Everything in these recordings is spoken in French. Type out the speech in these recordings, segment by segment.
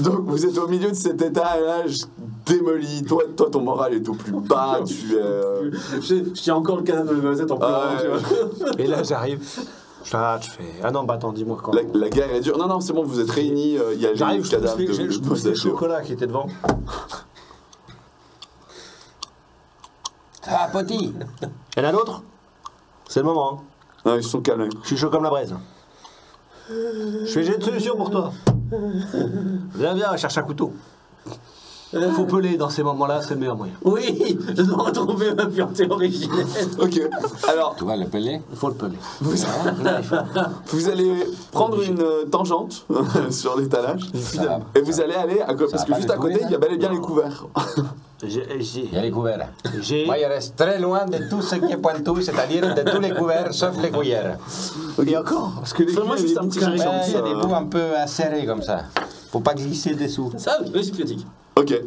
Donc vous êtes au milieu de cet étage démoli. Toi, ton moral est au plus bas. Tu es. Je tiens encore le cadavre de Mazette en pleurant, tu vois. Et là, j'arrive. Je fais. Ah non, bah attends, dis-moi quand. La guerre est dure. Non, c'est bon, vous êtes réunis. Il y a J'arrive, le cadavre je pousse les chocolats qui étaient devant. Ah, petit. Il y en a d'autres? C'est le moment. Hein. Ah, ils sont câlins. Je suis chaud comme la braise. Je fais, j'ai une solution pour toi. Viens, cherche un couteau. Faut peler dans ces moments-là, c'est le meilleur moyen. Oui, je dois retrouver ma pureté originelle. Ok, alors Tu vas le peler? Il faut le peler. vous allez prendre une tangente sur l'étalage et vous allez aller parce que pas juste les à côté couilles, il y a bel et bien les couverts. Il y a les couverts. J'ai. Moi, je reste très loin de tout ce qui est pointu, c'est-à-dire de tous les couverts sauf les cuillères. Et encore, parce que les Fais-moi juste un petit jet de Ouais, chance. il y a des bouts un peu acérés comme ça. Faut pas glisser dessous. Ça, réussite critique. Ok.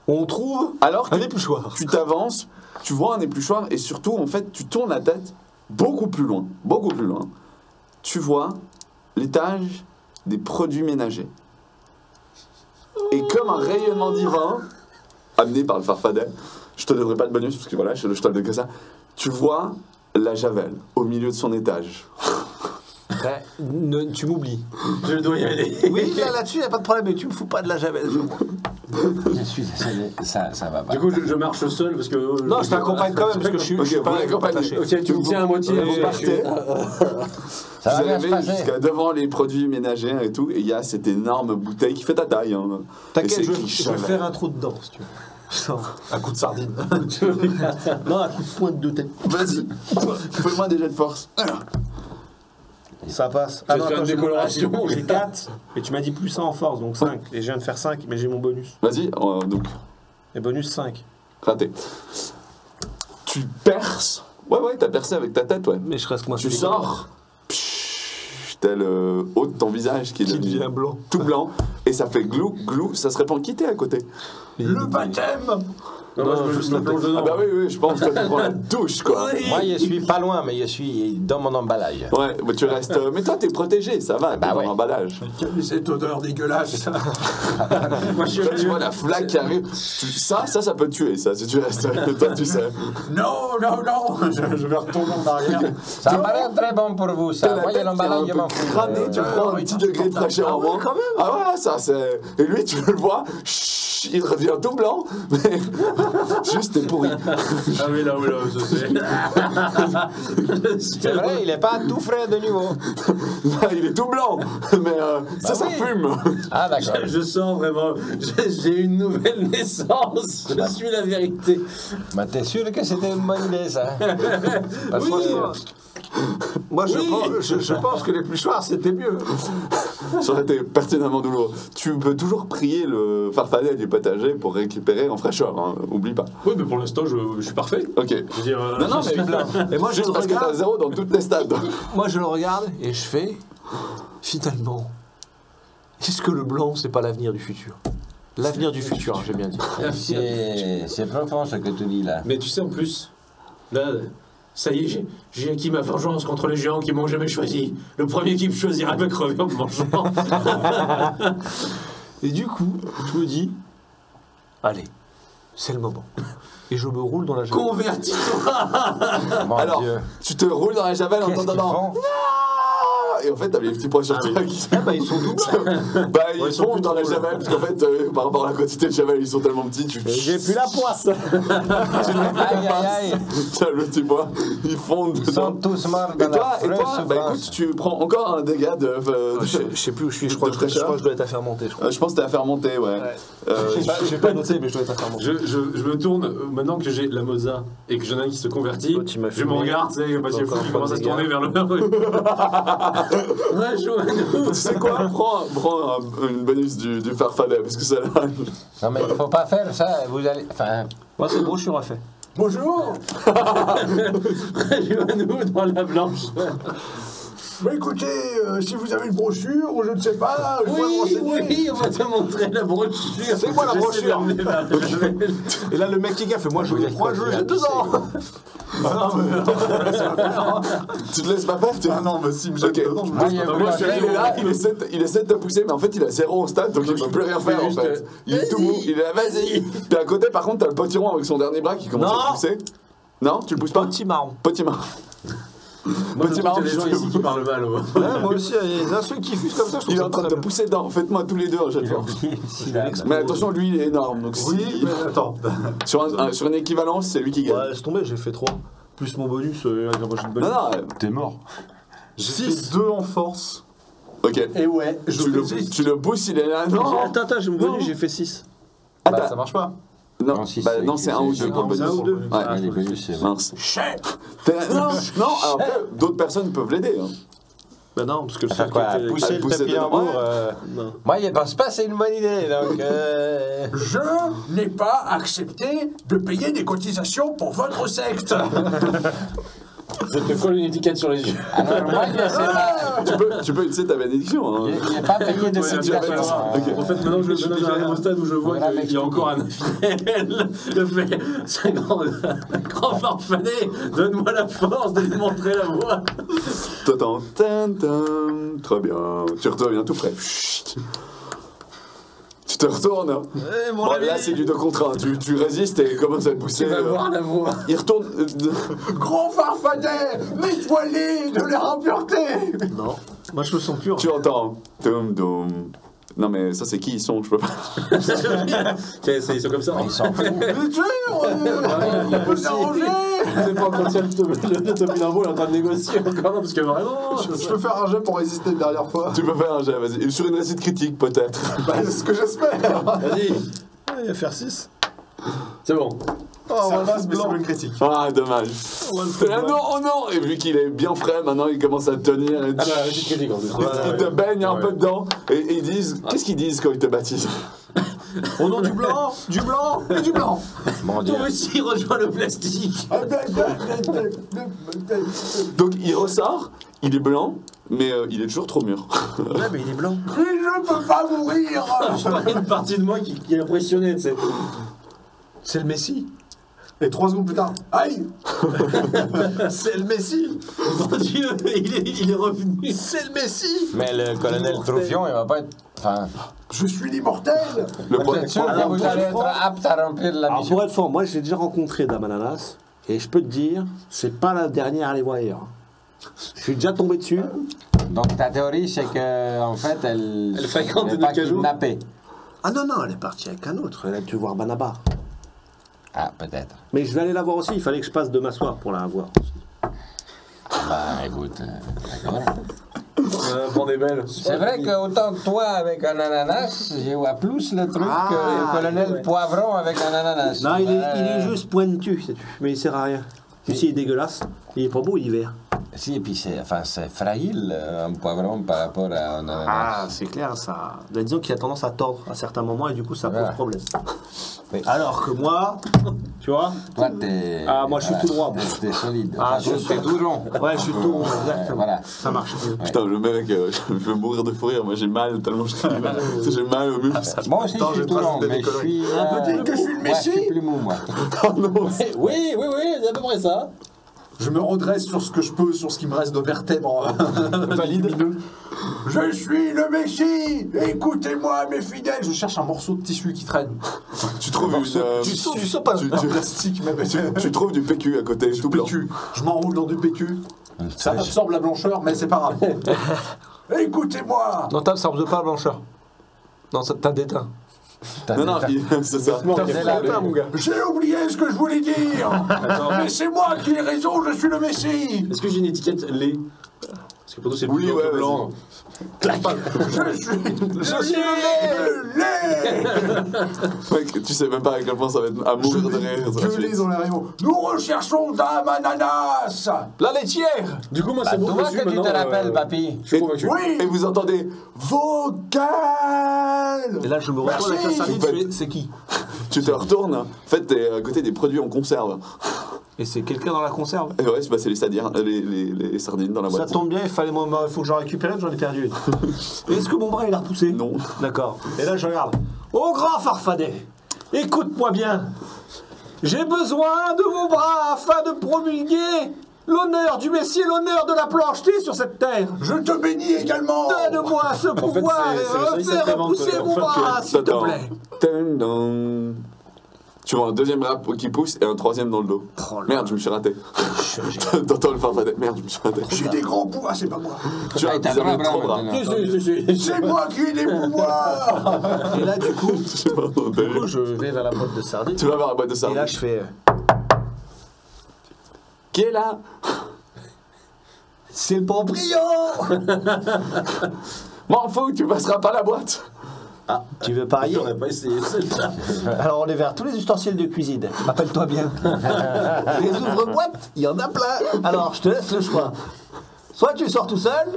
on trouve Alors un épluchoir. tu t'avances, tu vois un épluchoir et surtout en fait tu tournes la tête beaucoup plus loin. Tu vois l'étage des produits ménagers. Et comme un rayonnement divin amené par le farfadet, je te donnerai pas de bonus parce que voilà, je te le donne que ça. Tu vois la javel au milieu de son étage. Tu m'oublies. Je dois y aller. Oui, là-dessus, il n'y a pas de problème, mais tu me fous pas de la javel. Je suis désolé, ça va pas. Du coup, je marche seul parce que. Non, je t'accompagne quand même parce que je suis Ok, pas vous l'accompagnez. attaché. Ok, tu me tiens à moitié. Vous partez. Ça Vous va bien se arrivez passer. jusqu'à devant les produits ménagers et tout, et il y a cette énorme bouteille qui fait ta taille. Hein. Et T'inquiète, c'est je écrit vais Javel. faire un trou dedans si tu veux. Un coup de sardine. Non, un coup de pointe de tête. Vas-y, fais-moi des jets de force. Ça passe. Je vais faire une décoloration. J'ai 4. Et tu m'as dit plus 1 en force, donc 5. Et je viens de faire 5, mais j'ai mon bonus. Vas-y, donc, Et bonus 5. raté. Tu perces. Ouais, t'as percé avec ta tête, ouais. Mais je reste coincé. Tu sors. Pshhh, tel haut de ton visage qui est Qui devenu devient blanc. tout blanc. Et ça fait glou, ça se répand. Qui t'es à côté? Le baptême. Non, moi, je me juste la plonge dedans. Ah bah oui, je pense que tu prends la douche, quoi. Moi, je suis pas loin, mais je suis dans mon emballage. Ouais, mais tu restes... mais toi, t'es protégé, ça va, t'es Bah dans ouais. l'emballage. Quelle est cette odeur dégueulasse? Moi, je suis Toi, tu vois la flaque qui arrive. Ça peut te tuer, ça, si tu restes. Toi, tu sais. Non, je vais retourner en arrière. Ça me paraît très bon pour vous, ça. T'as la Moi, il y a tête qui est l'emballage, je un m'en peu fous. cramée, tu prends un petit degré de fraîcheur en moins. Ah ouais, ça, c'est... Et lui, tu le vois, chut, il devient tout blanc, mais juste, t'es pourri. Ah oui, là, ça c'est. C'est vrai, il est pas tout frais de nouveau. Là, il est tout blanc, mais ça oui. fume. Ah, d'accord. Je sens vraiment. J'ai une nouvelle naissance. Je suis la vérité. Mais t'es sûr que c'était une bonne idée, ça? Parce Moi, je pense que l'épluchoir, c'était mieux. Ça aurait été pertinemment douloureux. Tu peux toujours prier le farfadet du potager pour récupérer en fraîcheur, hein. Oublie pas. Oui, mais pour l'instant, je suis parfait. Ok. Je veux dire. Non, mais Et moi, je juste le parce que t'as regarde. 0 dans toutes les stades. Moi, je le regarde et je fais. Finalement, est-ce que le blanc, c'est pas l'avenir du futur? L'avenir du futur, j'ai bien dit. c'est profond ce que tu dis là. Mais tu sais, en plus, là, ça y est, j'ai acquis ma vengeance contre les géants qui m'ont jamais choisi. Le premier qui me choisira me crever en me mangeant. Et du coup, je me dis, allez, c'est le moment. Et je me roule dans la javel. Convertis-toi. Mon Alors, Dieu. tu te roules dans la javel en Qu'est-ce qu'ils t'entendant. font? Et en fait, t'as les petits points sur toi qui. Ah bah, ils sont tout blancs. Bah, ils ils sont fondent plus dans la drôles. javel, parce qu'en fait, par rapport à la quantité de javel, ils sont tellement petits, tu. J'ai plus la poisse. Aïe, aïe, aïe. Ça, le petit pois, ils fondent Ils sont dedans. tous morts Et dans la toi, affreuse bah souffrance. écoute, tu prends encore un dégât de. Je sais plus où je suis, je crois que je dois être à faire monter. Je crois. Je pense que t'es à faire monter, ouais. J'ai pas noté, mais je dois être à faire monter. Je me tourne, maintenant que j'ai la moza et que j'en ai un qui se convertit, Oh, tu m'as je me fumé. regarde, tu sais, parce qu'il Encore faut qu'il pas commence à se de tourner vers le. Ouais, Joannou. Tu sais quoi? Prends une bonus du farfadet, parce que ça là. Non, mais il faut pas faire ça. Vous allez. Enfin. Moi, c'est bon, je suis refait. Bonjour. Joannou dans la blanche. Bah écoutez, si vous avez une brochure, ou je ne sais pas, je pourrais me renseigner. Oui, on va te montrer la brochure. C'est quoi la J'essaie brochure d'amener ma- Et là, le mec qui gaffe, moi je le crois, j'ai 2 ans. Tu te laisses pas faire, tu Ah non, mais si me jette Ok. dedans, je me Moi, laisse il y a pas. plus Moi, la je suis veille, là, il essaie de te pousser, mais en fait, il a 0 au stade, donc il peut plus rien faire en fait. Il est tout mou, il est là, vas-y. Puis à côté, par contre, t'as le potiron avec son dernier bras qui commence à Non. te pousser. Non, tu le pousses pas. Petit marron. Petit marron. Moi, Petit je marron, trouve qu'il y a des gens ici qui parlent mal. Ouais. Ouais, moi aussi, il y a des insultes qui fusent comme ça, je trouve Il est ça en train de très te bien. pousser dedans, faites-moi tous les deux à chaque fois. Mais attention, lui, il est énorme, donc Oui, si... mais attends. sur une équivalence, c'est lui qui gagne. Ouais, laisse tomber, j'ai fait 3. Plus mon bonus avec la prochaine bonus. Non, non, T'es mort. J'ai fait 2 en force. ok. Et ouais, je résiste. Tu le pousses, il est là, non. Attends, j'ai mon bonus, j'ai fait 6. Bah, Attends, ça marche pas. non, Non, si, bah, c'est- non, c'est un ou c'est- deux pour le c'est un bonus. ou deux. Ouais. Ah, les bonus, c'est vrai. Mince. T'es là, non, non, alors après, d'autres personnes peuvent l'aider. Hein. Bah non, parce que le Faire seul quoi, qui était... pousser le pousser topinambour dedans. Non. Moi, je pense pas, c'est une bonne idée, donc... Je n'ai pas accepté de payer des cotisations pour votre secte. Je te colle une étiquette sur les yeux. Alors, moi, je sais pas... Tu peux utiliser ta bénédiction. Hein. Il n'y a pas payé de Ouais, cette tu as fait façon. ça. Ok. En fait, maintenant, j'arrive au stade où je vois Voilà, qu'il y a encore un infidèle. Le fait, c'est un grand farfadet. Donne-moi la force de lui montrer la voie. T'entends. Très bien. Tu reviens tout frais. Chut. Tu te retournes. Hein. mon Bon, ami. là, c'est du 2 contre 1. Tu résistes et commences à te pousser. Tu vas voir la voie. Il retourne. Grand farfadet, nettoie-les de leur impureté. Non, moi je me sens pur. Tu entends. Dum dum. Non, mais ça, c'est qui ils sont? Je peux pas. Tiens, ils sont comme ça. Ils s'en foutent. Mais dur, on peut s'arranger. C'est pas quand le topinambour est en train de négocier encore, non, parce que vraiment. Je peux faire un jeu pour résister une dernière fois. Tu peux faire un jet, vas-y. Et sur une réussite critique, peut-être. Bah, c'est ce que j'espère. Vas-y, Il va faire 6. c'est bon. Ça passe, mais sur une critique. Ah, dommage. Ah, non, oh non. Et vu qu'il est bien frais, maintenant, il commence à tenir. Et Ah bah, réussite critique en plus. ils te baignent un peu dedans. Et ils disent. Qu'est-ce qu'ils disent quand ils te baptisent? Au nom du blanc Et du blanc. Mon Dieu. Toi aussi, rejoins le plastique. Donc, il ressort, il est blanc, mais il est toujours trop mûr. Ouais, mais il est blanc. Mais je peux pas mourir. Je vois une partie de moi qui est impressionnée, tu sais. C'est le Messie. Et 3 secondes plus tard, aïe. C'est le Messie. Mon Dieu, il est revenu. C'est le Messie. Mais le colonel Troufion, il va pas être... Enfin, Je suis l'immortel. Le vous êtes sûr que Alors, vous pour allez être être franc- apte à remplir la Alors mission? pour être fort, moi j'ai déjà rencontré Dame Ananas et je peux te dire, c'est pas la dernière à les voir ailleurs. Je suis déjà tombé dessus. Donc ta théorie, c'est que en fait, elle fréquente n'est des pas cajous. kidnappée. Ah non, non, elle est partie avec un autre. Elle a dû voir Banaba. Ah, peut-être. Mais je vais aller la voir aussi. Il fallait que je passe demain soir pour la voir. Bah, écoute, d'accord. Bon, des belles. C'est vrai que autant toi avec un ananas, je vois plus le truc que le colonel Poivron avec un ananas. Non, il est juste pointu, sais-tu. Mais il sert à rien. Ici, il est dégueulasse. Il est pas beau l'hiver. Si, et puis c'est fragile, un poivron par rapport à un ananas. Ah, c'est clair, ça. Là, disons qu'il a tendance à tordre à certains moments et du coup, ça pose Voilà. problème. Oui. Alors que moi, tu vois. Toi, t'es... Ah, moi, je suis tout droit, moi. T'es solide. Ah, Enfin, je t'es tout rond. Ouais, je suis tout rond, exactement. Voilà. Ça marche. Putain, le mec, je vais mourir de fou rire. Moi, j'ai mal tellement je crie. J'ai mal au muscle. Moi aussi, Attends, je je suis tout vais te rond, rajouter mais des je suis... On peut dire que je suis le moi, je suis Messie. plus mou, moi. Oh non. Oui, c'est à peu près ça. Je me redresse sur ce que je peux, sur ce qui me reste de vertèbres. Valide. Je suis le Messie. Écoutez-moi, mes fidèles. Je cherche un morceau de tissu qui traîne. Tu trouves une. Tu sens pas tu- un tu- plastique, mais Tu trouves du PQ à côté, tout blanc. PQ. Je m'enroule dans du PQ. Ça absorbe la blancheur, mais c'est pas grave. Écoutez-moi. Non, t'absorbes pas la blancheur. Non, ça t'a déteint. Non, non, c'est ça. T'as fait la mon gars. J'ai oublié ce que je voulais dire. Mais c'est moi qui ai raison, je suis le Messie. Est-ce que j'ai une étiquette lait? Parce que pour nous, c'est Oui, plus ouais, blanc. Je suis le lait. Mec, tu sais même pas à quel point ça va être à mourir de rire. ça va Gueuler suite. dans les rayons. Nous recherchons Dame Ananas. La laitière. Du coup, moi, Bah, c'est bon. toi je suis que tu te maintenant, rappelles, papy. Je suis convaincu. Oui. Et vous entendez vocal. Et là, je me retourne avec la Merci. sardine, je fais, c'est qui? Tu te retournes. En fait, t'es à côté des produits en conserve. Et c'est quelqu'un dans la conserve. Et ouais, c'est passé les sardines dans la Ça boîte. tombe bien, il faut que j'en récupère une, j'en ai perdu une. Est-ce que mon bras il a repoussé? Non. D'accord. Et là je regarde. Ô grand Farfadet, écoute-moi bien. J'ai besoin de mon bras afin de promulguer l'honneur du Messie et l'honneur de la plancheté sur cette terre. Je te bénis également. Donne-moi ce pouvoir c'est le et service refais après-vente, repousser en mon fait, bras, s'il te Attends. plaît. Dun-dun. Tu vois un deuxième rap qui pousse et un troisième dans le dos. Oh là. Merde, je me suis raté. T'entends le farfadet. Merde, je me suis raté. J'ai des grands pouvoirs, c'est pas moi. Tu as t'as des bras, trop bras. maintenant. C'est moi qui ai des pouvoirs. Et là du coup, J'ai pas entendu. je vais vers la boîte de sardines. Tu vas voir la boîte de Et sardines. là je fais... Qui est là? C'est le proprio. M'en fous, tu passeras pas la boîte. Tu veux parier? J'aurais pas essayé celle-là. Alors on est vers tous les ustensiles de cuisine. Rappelle-toi bien. Les ouvre-boîtes, il y en a plein. Alors je te laisse le choix. Soit tu sors tout seul,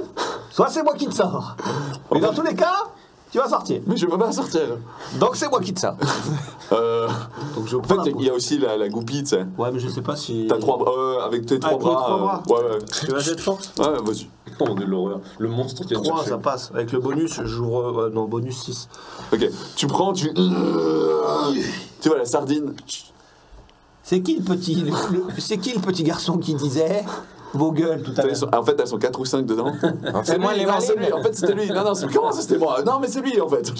soit c'est moi qui te sors. Mais dans tous les cas, tu vas sortir. Mais je peux pas sortir. Donc c'est moi qui te sors. Donc je En fait, il y a aussi la goupille, tu sais. Ouais, mais je sais pas si... T'as 3 bras, avec tes 3 Avec mes bras. trois bras. Ouais, Tu vas de force? ouais. Ouais, vas-y. Oh mon dieu, l'horreur. Le monstre qui vient de 3, chercher. ça passe. Avec le bonus, j'ouvre... non, bonus 6. Ok, tu prends, tu vois la sardine. C'est qui le petit... c'est qui le petit garçon qui disait vos gueules tout à l'heure? En fait, elles sont 4 ou 5 dedans. C'est moi les Non, c'est malines. lui. En fait, c'était lui. Non, comment ça, c'était moi? Non, mais c'est lui, en fait.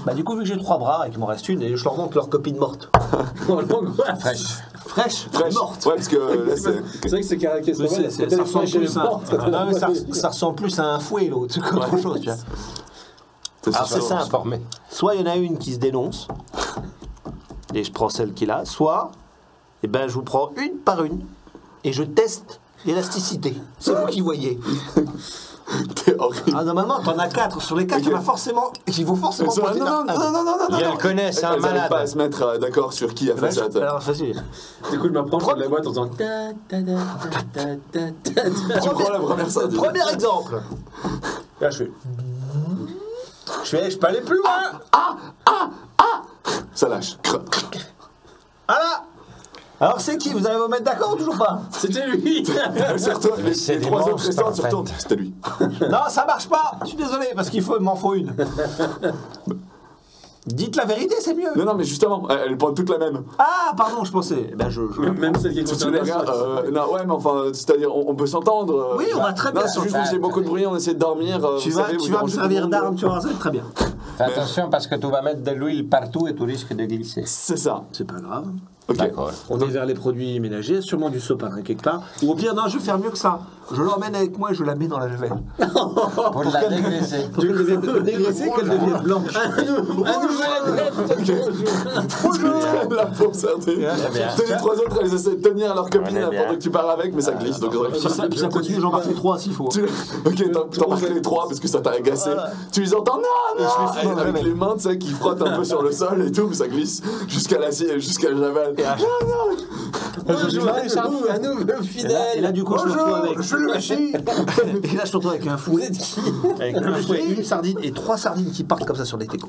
Bah du coup, vu que j'ai 3 bras et qu'il m'en reste une, et je leur montre leur copine morte. Oh, l'angoisse. Fraîche, Fraîche. morte. Ouais, parce que là, c'est. C'est vrai que c'est caractère. Mais ça ressemble plus à... Non, mais ça ressemble plus à un fouet, l'autre, qu'autre chose, tu vois. Alors c'est ça. simple. Soit il y en a une qui se dénonce, et je prends celle qu'il a, soit, eh ben, je vous prends une par une, et je teste l'élasticité. C'est vous qui voyez. T'es horrible. Ah, normalement, t'en as 4. Sur les 4, il y en a forcément... Il faut forcément... Non, poser non, dans un. non. Je le connais, c'est un Elles n'arrivent pas à malade. se mettre d'accord sur qui a fait ça. Alors, facile. Du coup, je m'approche de la boîte en disant. Tu prends la première sardine. Premier exemple. Là, je fais... Je peux aller plus loin. Ça lâche. Voilà. Alors, c'est qui? Vous allez vous mettre d'accord ou toujours pas? C'était lui. Surtout, c'est les des 3 autres monstres, restants en se fait. retournent. C'était lui. Non, ça marche pas. Je suis désolé, parce qu'il m'en faut une. Dites la vérité, c'est mieux. Non, mais justement, elle prend toute la même. Ah, pardon, je pensais. Eh ben, Même celle qui est Si tu concernée. les regardes, non, ouais, mais enfin, c'est-à-dire, on peut s'entendre. Oui, on va très bien. Non, c'est juste que j'ai beaucoup de bruit, on essaie de dormir. Tu vous vas, savez, vous tu vas me dérangez tout servir le monde. d'arme, tu vas très bien. Fais attention parce que tu vas mettre de l'huile partout et tu risques de glisser. C'est ça. C'est pas grave. Ok. D'accord. On est vers les produits ménagers, sûrement du sopalin quelque part. Ou au pire, non, je vais faire mieux que ça. Je l'emmène avec moi et je la mets dans la javel. Pour la dégraisser. Pour qu'elle devienne dégraissée, qu'elle devienne blanche. La pauvre sardine. Les 3 autres, elles essaient de tenir leur copine On est bien. pendant que tu parles avec, mais ça glisse. Donc, Puis ça continue, j'en marque les 3 s'il faut. Ok, t'en marques les 3 parce que ça t'a agacé. Voilà. Tu les entends, non, je les fous dans la avec javel. les mains, tu sais, qui frottent un peu sur le sol et tout, mais ça glisse jusqu'à la javel. Bonjour les sardines, à nous, le Et fidèle. là, du coup, je me retrouve avec. Je suis le Messie. Et là, je me retrouve avec un fouet. Avec un fouet, une sardine et 3 sardines qui partent comme ça sur les técos.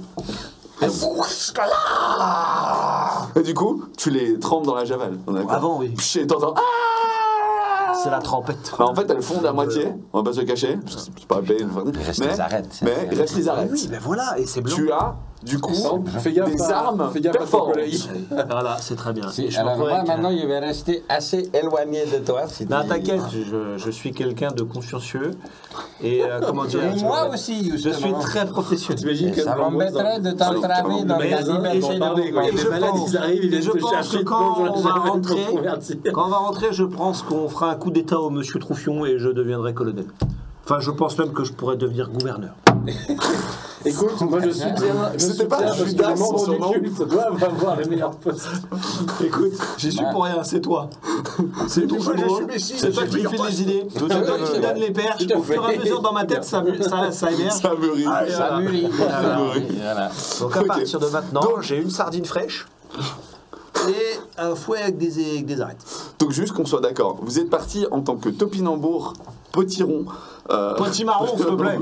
Et du coup, tu les trempes dans la javel. On est d'accord. Avant, oui. Et t'entends, ah! C'est la trempette. Bah, en fait, elles fondent à moitié, on va pas se le cacher, parce que c'est pas payé. Il reste les arêtes. Mais il reste les arêtes. Oui, ben voilà, et c'est blanc. Tu as, du coup, Fais gaffe des à- armes fais gaffe à ton perforantes. collègue. Voilà, c'est très bien. Si, Et je me alors retrouve moi, avec maintenant, il va rester assez éloigné de toi. Si Non, tu- t'inquiète, je suis quelqu'un de consciencieux. Et comment dire Et moi aussi, Je suis justement. très professionnel. T'imagines Ça comme m'embêterait de t'entraver dans la liberté Ils de parler, mouvement. quoi. Il y a des malades, ils arrivent, ils viennent je te pense chercher, que ils te quand plongent dans on la va javel pour rentrer, te convertir. quand on va rentrer, je pense qu'on fera un coup d'état au monsieur Troufion et je deviendrai colonel. Enfin, je pense même que je pourrais devenir gouverneur. Écoute, moi je soutiens. C'était pas parce que Judas, les membres son du nom. culte doivent avoir les meilleurs postes. Écoute, j'y suis pour rien, c'est toi. C'est ton jeu de rôle. C'est toi qui fais les idées. C'est toi qui te donne les perches. Tout à Au fur et à fait. mesure, dans ma tête, ça émerge. Ça mûrit. Ça mûrit. Voilà. Donc à Ok. partir de maintenant, Donc- j'ai une sardine fraîche et un fouet avec des arêtes. Donc juste qu'on soit d'accord, vous êtes parti en tant que topinambour, potiron, Potimarron, s'il te plaît.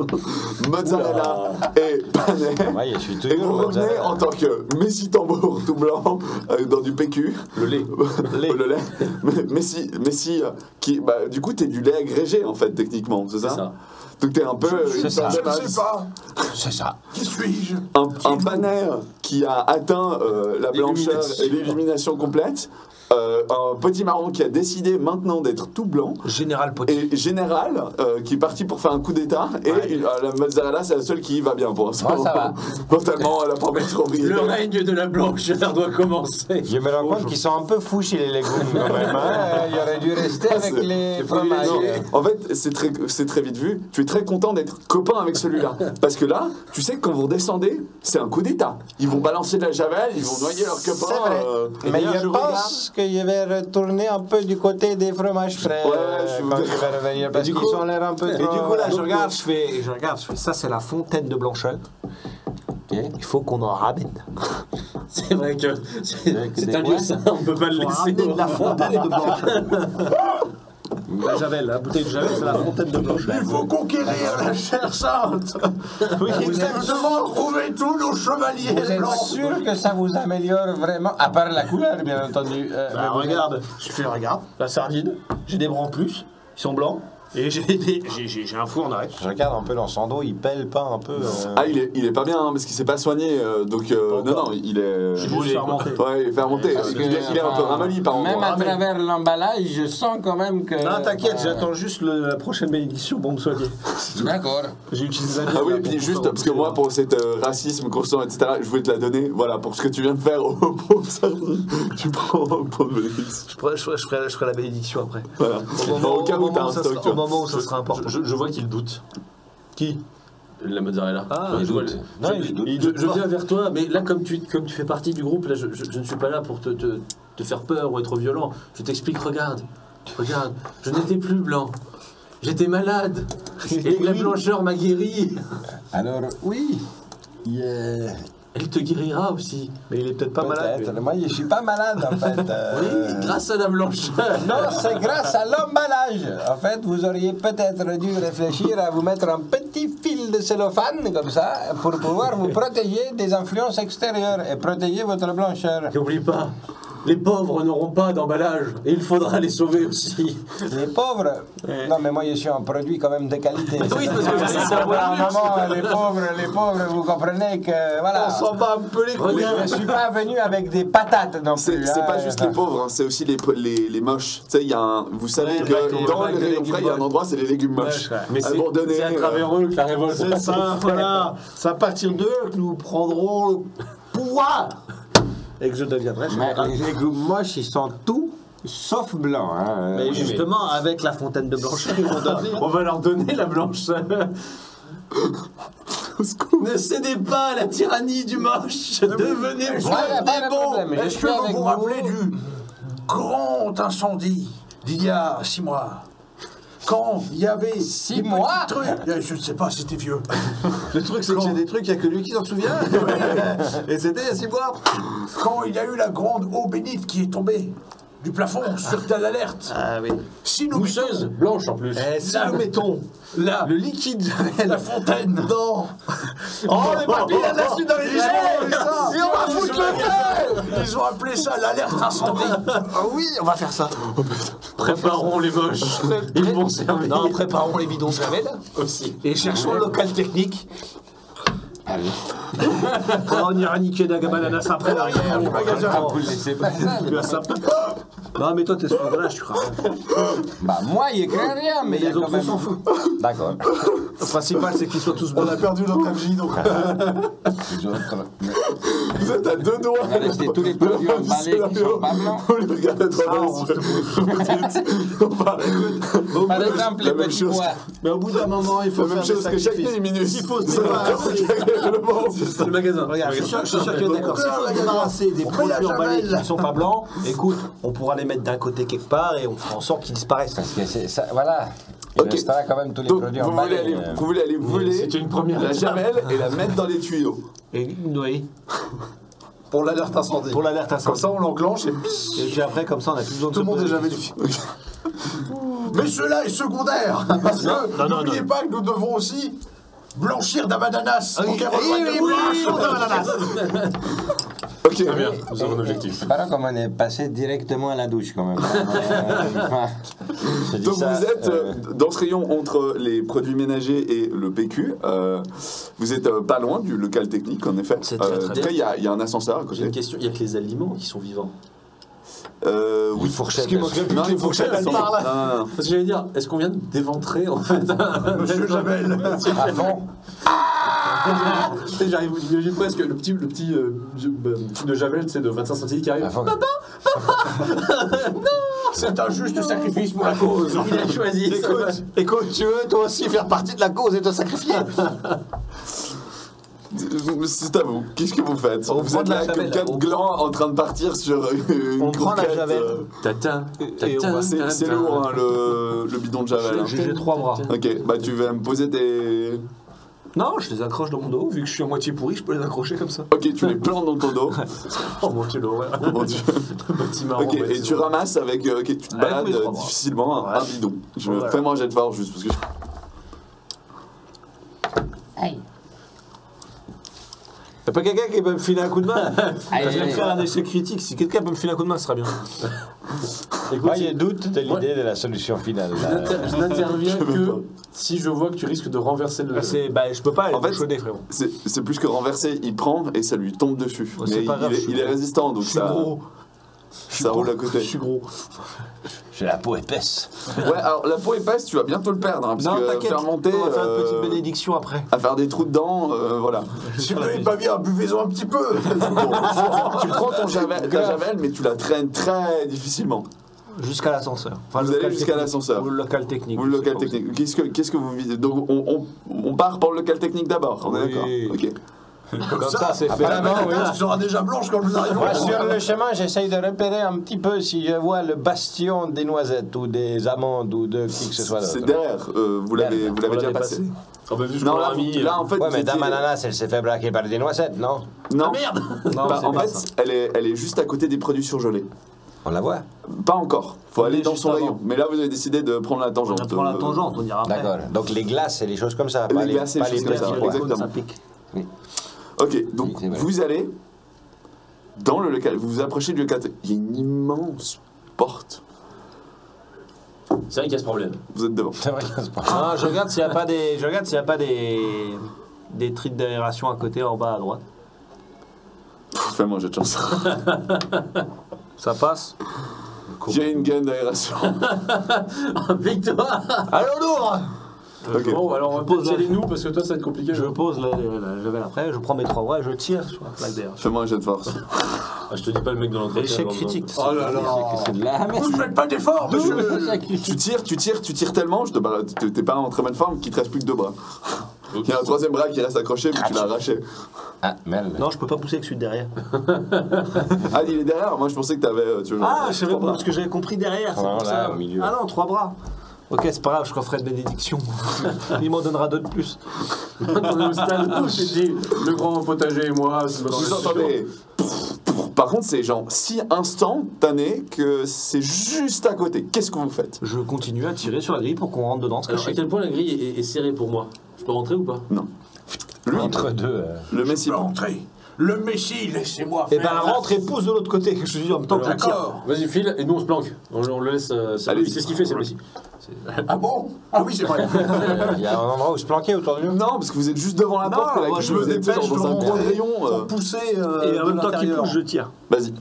mozzarella et panais. Ouais, je suis Et toujours vous revenez mozzarella. en tant que Messi tambour tout blanc dans du PQ. Le lait. Le lait. Messi qui, bah, du coup, t'es du lait agrégé en fait, techniquement, c'est ça? C'est ça. Donc t'es un peu. C'est ça. Je ne sais pas. C'est ça. Qui suis-je? Un panais qui a atteint la blancheur et l'illumination complète. Un potimarron qui a décidé maintenant d'être tout blanc. Général Potimarron. Et Général qui est parti pour faire un coup d'état. Et la mozzarella, c'est la seule qui y va bien pour l'instant. Moi, ça va. Mentalement, elle a pas envie de trop briller. Le règne de la blancheur doit commencer. Je me rends compte qu'ils sont un peu fous chez les légumes quand même. Hein. Il aurait dû rester avec c'est- les fromages. Non, en fait, c'est très vite vu. Tu es très content d'être copain avec celui-là. Parce que là, tu sais que quand vous redescendez, c'est un coup d'état. Ils vont balancer de la javel, ils vont noyer leurs copains. C'est vrai. Mais je pense que je vais retourner un peu du côté des fromages frais quand je vais revenir parce du qu'ils coup- ont l'air un peu Et trop... du coup, là, je regarde, je fais, ça, c'est la fontaine de blancheur. Il faut qu'on en ramène. C'est vrai que c'est un lieu sain, on peut pas le On laisser. ramène de la fontaine de blancheur. La javel, la bouteille de javel, c'est la fontaine de blancheur. Il faut conquérir la chair sainte. Oui, Nous exactement. devons retrouver tous nos chevaliers Vous êtes blancs. sûr que ça vous améliore vraiment, à part la couleur bien entendu Bah, regarde, regarde, la sardine, j'ai des bras en plus, ils sont blancs, et j'ai un fou en arrêt. Je regarde un peu dans son dos, il pèle pas un peu. Ah, il est pas bien hein, parce qu'il s'est pas soigné. Donc, non, il est. J'ai juste fermenté. Ouais, il est fermenté. Parce Il est un peu ramolli par Même endroits. à travers l'emballage, je sens quand même que... Non, t'inquiète, j'attends juste la prochaine bénédiction pour me soigner. D'accord. J'ai utilisé la Ah oui, et puis juste parce que moi, pour cet racisme constant, etc., je voulais te la donner. Voilà, pour ce que tu viens de faire au pauvre sardine, tu prends un point de bénédiction. Je ferai la bénédiction après. Voilà. Au cas où t'as un stock, tu Au vois. moment où ça sera important. Je vois qu'il doute. Qui? La mozzarella. Ah, Ouais, il je vois doute. le- Non, je- il doute. Il je doute pas. viens vers toi, mais là, comme tu fais partie du groupe, là, je ne suis pas là pour te faire peur ou être violent. Je t'explique, regarde, je n'étais plus blanc. J'étais malade. Et la blancheur m'a guéri. Alors, oui. Elle te guérira aussi. Mais il est peut-être pas malade. Peut-être. Moi, je suis pas malade, en fait. Oui, grâce à la blancheur. Non, c'est grâce à l'emballage. En fait, vous auriez peut-être dû réfléchir à vous mettre un petit fil de cellophane, comme ça, pour pouvoir vous protéger des influences extérieures et protéger votre blancheur. N'oublie pas, les pauvres n'auront pas d'emballage. Et il faudra les sauver aussi. Les pauvres. Non, mais moi, je suis un produit quand même de qualité. Oui, parce que c'est ça. À un moment, les pauvres, vous comprenez que, voilà. On s'en bat un peu les couilles. Regarde. Je suis pas venu avec des patates non plus. C'est pas hein. juste les pauvres, hein, c'est aussi les moches. Tu sais, il y a un. Vous savez Ouais, que dans les les rayons frais, il y a un endroit, c'est les légumes moches. Mais c'est Abandonnés, à travers eux que la révolte C'est ça, voilà. C'est à partir d'eux que nous prendrons le pouvoir. Et que je deviendrai Mais général. les légumes moches, ils sont tout sauf blancs. Hein. Mais justement, avec la fontaine de blancheur, ils vont devenir. On va leur donner la blancheur. Ne cédez pas à la tyrannie du moche. Devenez Ouais, y a pas de problème. Je Est-ce suis que vous avec vous rappelez du grand incendie d'il y a 6 mois? Quand il y avait 6 des mois petits trucs, je ne sais pas, c'était vieux. Le truc, c'est que c'est des trucs, il n'y a que lui qui s'en souvient. Et c'était il y a 6 mois. Quand il y a eu la grande eau bénite qui est tombée du plafond sur telle alerte. Ah oui. Si nous Mousseuse, blanche en plus. Et si nous mettons là, le liquide la fontaine, dans. Oh, les papilles à la suite dans les Ils ça. Et on va foutre le feu. ils ont appelé ça l'alerte incendie. Ah oui, on va faire ça. Préparons les moches. Ils vont servir Non, préparons les bidons de javel aussi. et cherchons le local technique. On ira niquer Dagabananas après l'arrière. Le magasin. Vous le laissez pas. Non, mais toi, t'es sur le tu crois. Bah, moi, il craint rien, mais il y a Les quand autres, on même. s'en fout. D'accord. Le principal, c'est qu'ils soient tous bons. On a perdu notre MJ donc. Vous êtes à deux doigts. On va rester tous les produits emballés qui sont pas blancs. Vous les regardez dans les yeux. Par exemple, les La même petits chose. pois. Mais au bout d'un moment, il faut La même faire des chose que chaque sacrifices. minute. Il faut se débarrasser. C'est le magasin. Regarde, je suis sûr que d'accord. S'il faut se débarrasser des On met la produits emballés javel. qui ne sont pas blancs, écoute, on pourra les mettre d'un côté quelque part et on fera en sorte qu'ils disparaissent. Parce que c'est ça, voilà. Il Ok. restera quand même tous les Donc, produits vous voulez, emballés. aller, vous voulez aller voler C'est une première la étape. javel et la mettre dans les tuyaux. Et oui. Pour l'alerte incendie. Pour l'alerte Comme incendie. ça, on l'enclenche et Et puis après, comme ça, on n'a plus besoin de tout le monde se est poser jamais des du questions. Mais cela est secondaire. Parce que n'oubliez pas que nous devons aussi blanchir d'Abadanas. Oui, blanchons d'Abadanas. Ok, Très bien, nous avons un objectif. C'est pas là comme on est passé directement à la douche quand même. Je dis donc ça, vous êtes dans ce rayon entre les produits ménagers et le PQ. Vous êtes pas loin du local technique, en effet. C'est très, très en tout cas, il y a un ascenseur à J'ai côté. une question, il n'y a que les aliments qui sont vivants. Oui, fourchette. Non, les fourchettes, elles sont... Non. Parce que j'allais dire, est-ce qu'on vient d'éventrer en fait Monsieur Javel. À fond. Tu sais, j'arrive, j'imagine presque le petit de Javel, tu sais, de 25 cm qui arrive. À fond. C'est un juste sacrifice pour la cause. Il a choisi. Écoute, tu veux toi aussi faire partie de la cause et te sacrifier? C'est à vous. Qu'est-ce que vous faites? On Vous prend êtes de la là comme javel, 4 on glands en train de partir sur une On prend la croquette, javel. Tatin, Et on va- C'est lourd, hein, le bidon de javel. hein. J'ai 3 bras. Ok, bah tu vas me poser tes... Non, je les accroche dans mon dos. Vu que je suis à moitié pourri, je peux les accrocher comme ça. Ok, tu les plantes dans ton dos. Oh mon dieu, l'horreur. Mon Dieu. Petit marron. Ok, et tu ramasses avec... ok, tu te Avec balades mes 3 bras. difficilement un bidon. Voilà. Fais-moi un jet de force juste parce que... Aïe. Y'a pas quelqu'un qui peut me filer un coup de main? Aïe, Je vais me aïe, faire un essai critique. Si quelqu'un peut me filer un coup de main, ce sera bien. Écoute, Moi, il doute de l'idée de la solution finale. je n'interviens Je veux que pas. si je vois que tu risques de renverser le. Je peux pas En fait, aller chauder, frérot. C'est plus que renversé, il prend et ça lui tombe dessus. Oh, c'est Mais pas grave, il est résistant, donc Je suis ça, gros. ça roule à côté. Je suis gros. J'ai la peau épaisse. Ouais, alors la peau épaisse, tu vas bientôt le perdre, hein, parce Non, que t'inquiète. faire monter, On va faire une petite bénédiction après. à faire des trous dedans, voilà. Si vous n'avez pas bien, buvez-en un petit peu. Tu prends ta javel, mais tu la traînes très difficilement. Jusqu'à l'ascenseur. Enfin, Vous le allez local jusqu'à technique. l'ascenseur. Ou le local technique. Ou le je local sais pas où technique. Qu'est-ce que vous visez? Donc on part pour le local technique d'abord, on est Oui. d'accord? Ok. c'est. Comme ça, c'est fait. Apparemment, oui. Tu seras déjà blanche quand nous arrivons. Moi, sur le chemin, j'essaye de repérer un petit peu si je vois le bastion des noisettes ou des amandes ou de qui que ce soit C'est d'autre. derrière, vous l'avez déjà passé. Ah bah vu ce Non, qu'on là, a mis. là, en fait, Ouais, vous mais étiez- Dame Ananas, elle s'est fait braquer par des noisettes, non? Non, merde. Non, Bah, c'est en pas fait, ça. elle est juste à côté des produits surgelés. On la voit. Pas encore. Faut On aller est dans juste son avant. rayon. Mais là, vous avez décidé de prendre la On tangente. prend la tangente, on ira après. D'accord. Donc les glaces et les choses comme ça. Les Pas glaces et les pas choses comme petits ça, pois. exactement. Ça pique. Ok, donc Oui, c'est vrai. vous allez dans le local. Vous vous approchez du local. Il y a une immense porte. C'est vrai qu'il y a ce problème. Vous êtes devant. C'est vrai que c'est pas. Ah, je regarde s'il n'y a pas des. Je regarde s'il y a pas des trites d'aération à côté, en bas à droite. Fais-moi un jet de chance. Ça passe. Il y a une gaine d'aération. Victoire. Allô, Lourd. Ok. Bon, alors on va Pose peut-être y aller nous parce que toi ça va être compliqué. Je pose la javel après, je prends mes 3 bras et je tire sur la plaque d'air. Fais-moi un jet de force. Ah, je te dis pas le mec dans l'entretien. Échec dans- critique. Oh là là. C'est de la merde. Vous ne faites pas d'efforts, monsieur. Tu tires tellement, t'es pas en très bonne forme qu'il te reste plus que 2 bras. Il y a un troisième bras qui reste accroché, mais tu l'as arraché. Ah, merde. Non, je peux pas pousser avec celui de derrière. Ah, il est derrière. Moi, je pensais que t'avais. Tu vois, Ah, je savais pas, parce que j'avais compris derrière. C'est Voilà, pour ça. au milieu. Ah non, 3 bras. Ok, c'est pas grave, je referai de bénédiction. Il m'en donnera 2 de plus. On est au stade où j'ai dit le grand potager et moi. c'est pas dans Vous le entendez. Par contre, c'est genre si instantané que c'est juste à côté. Qu'est-ce que vous faites? Je continue à tirer sur la grille pour qu'on rentre dedans, se Alors, à cacher. quel point la grille est serrée pour moi? Je peux rentrer ou pas? Lui, Entre deux. le Je messie. peux entrer. Le Messie, laissez-moi Et faire. ben rentre et pousse de l'autre côté. Je dis en même temps que je tire. D'accord. Vas-y, file, et nous on se planque. On le laisse. Allez. C'est ce qu'il fait, c'est lui aussi. Ah bon? Ah oui, c'est vrai. Il y a un endroit où se planquer autour de nous. Non, parce que vous êtes juste devant la Non, porte. et la moi, grille, je me vous êtes dépêche genre de dans un gros rentrer rayon. pour pousser Et en de même temps qu'il l'intérieur. pousse, je tire. Vas-y.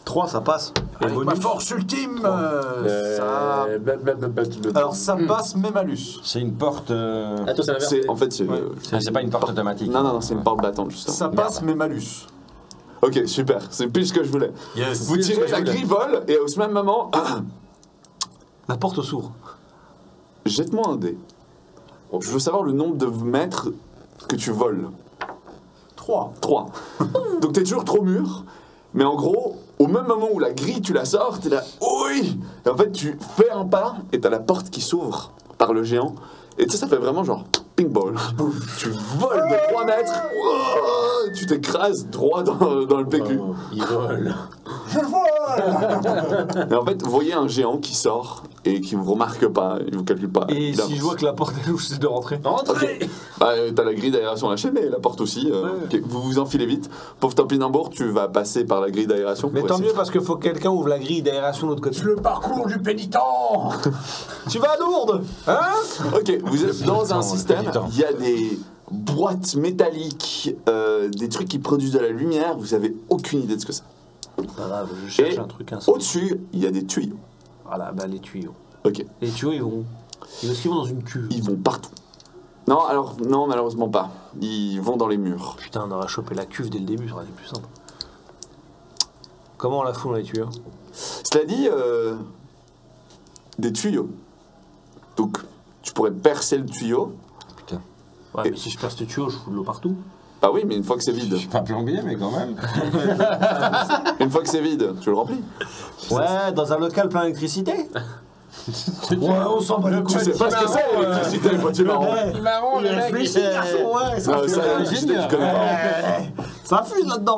3, ça passe. Et Avec bonus. ma force ultime, ça- Alors ça passe, mais malus. C'est une porte. Attends, c'est l'inverse. En fait, C'est pas une porte automatique. Non, c'est une porte battante, justement. Ça passe, mais malus. Ok, super. C'est pile ce que je voulais. Vous tirez, la grille vole, et au même moment, La porte s'ouvre. jette-moi un dé. Je veux savoir le nombre de mètres que tu voles. 3. 3. Donc t'es toujours trop mûr, mais en gros, au même moment où la grille, tu la sors, t'es là, oui. Et en fait, tu fais un pas, et t'as la porte qui s'ouvre par le géant. Et tu sais, ça fait vraiment genre ping-ball. Tu voles de 3 mètres, oh, tu t'écrases droit dans le PQ. Il vole. Je vole. Et en fait, vous voyez un géant qui sort et qui vous remarque pas, il vous calcule pas. Et Il si avance. je vois que la porte est louche, c'est de rentrer. Entrez. Bah, t'as la grille d'aération lâchée, mais la porte aussi. Ok, vous vous enfilez vite. Pauvre Topinambour, tu vas passer par la grille d'aération. Mais pour tant essayer- mieux parce qu'il faut que quelqu'un ouvre la grille d'aération de l'autre côté. Le parcours du pénitent. Tu vas à Lourdes, hein? Ok, vous êtes dans un le système, pénitent. il y a des boîtes métalliques, des trucs qui produisent de la lumière, vous avez aucune idée de ce que c'est. Pas grave, je cherche Et un truc insolite. au-dessus, il y a des tuyaux. Voilà, bah les tuyaux. Ok, Les tuyaux, ils vont. Est-ce qu'ils vont dans une cuve? ils vont partout. Non, alors, non, malheureusement pas. Ils vont dans les murs. Putain, on aurait chopé la cuve dès le début, ça aurait été plus simple. Comment on la fout dans les tuyaux? Cela dit, des tuyaux. Donc, tu pourrais percer le tuyau. Ouais, mais si je perce le tuyau, je fous de l'eau partout. Bah oui, mais une fois que c'est vide. Je suis pas plombier, mais quand même. Une fois que c'est vide, tu le remplis. Ouais, dans un local plein d'électricité. Ouais, on s'en bat le Tu sais pas ce que c'est l'électricité, le petit marron. Il marron, le mec. Réfléchis, garçon, ouais, ça Non, fuse. ça, l'électricité, tu connais pas. Ça fuse là-dedans.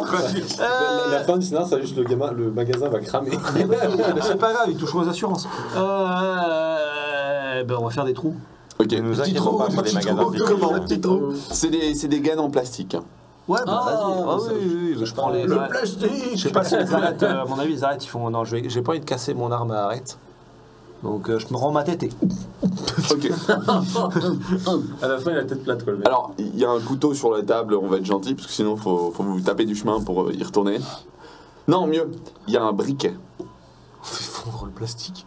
La fin du scénario, c'est juste le magasin va cramer. Mais c'est pas grave, il touche aux assurances. Ben on va faire des trous. Ok. Ne nous inquiétons pas pour les magasins. Comment C'est des gaines en plastique. Hein. Ouais, bah vas-y. Ah oui, je prends les. Le plastique. Je sais pas si ils arrêtent, à mon avis, ils arrêtent, ils font. Non, j'ai pas envie de casser mon arme à arrête. Donc je me rends ma tête et. Ok. À la fin, il a la tête plate, quoi, le mec. Alors, il y a un couteau sur la table, on va être gentil, parce que sinon, faut vous taper du chemin pour y retourner. Non, mieux, il y a un briquet. On fait fondre le plastique.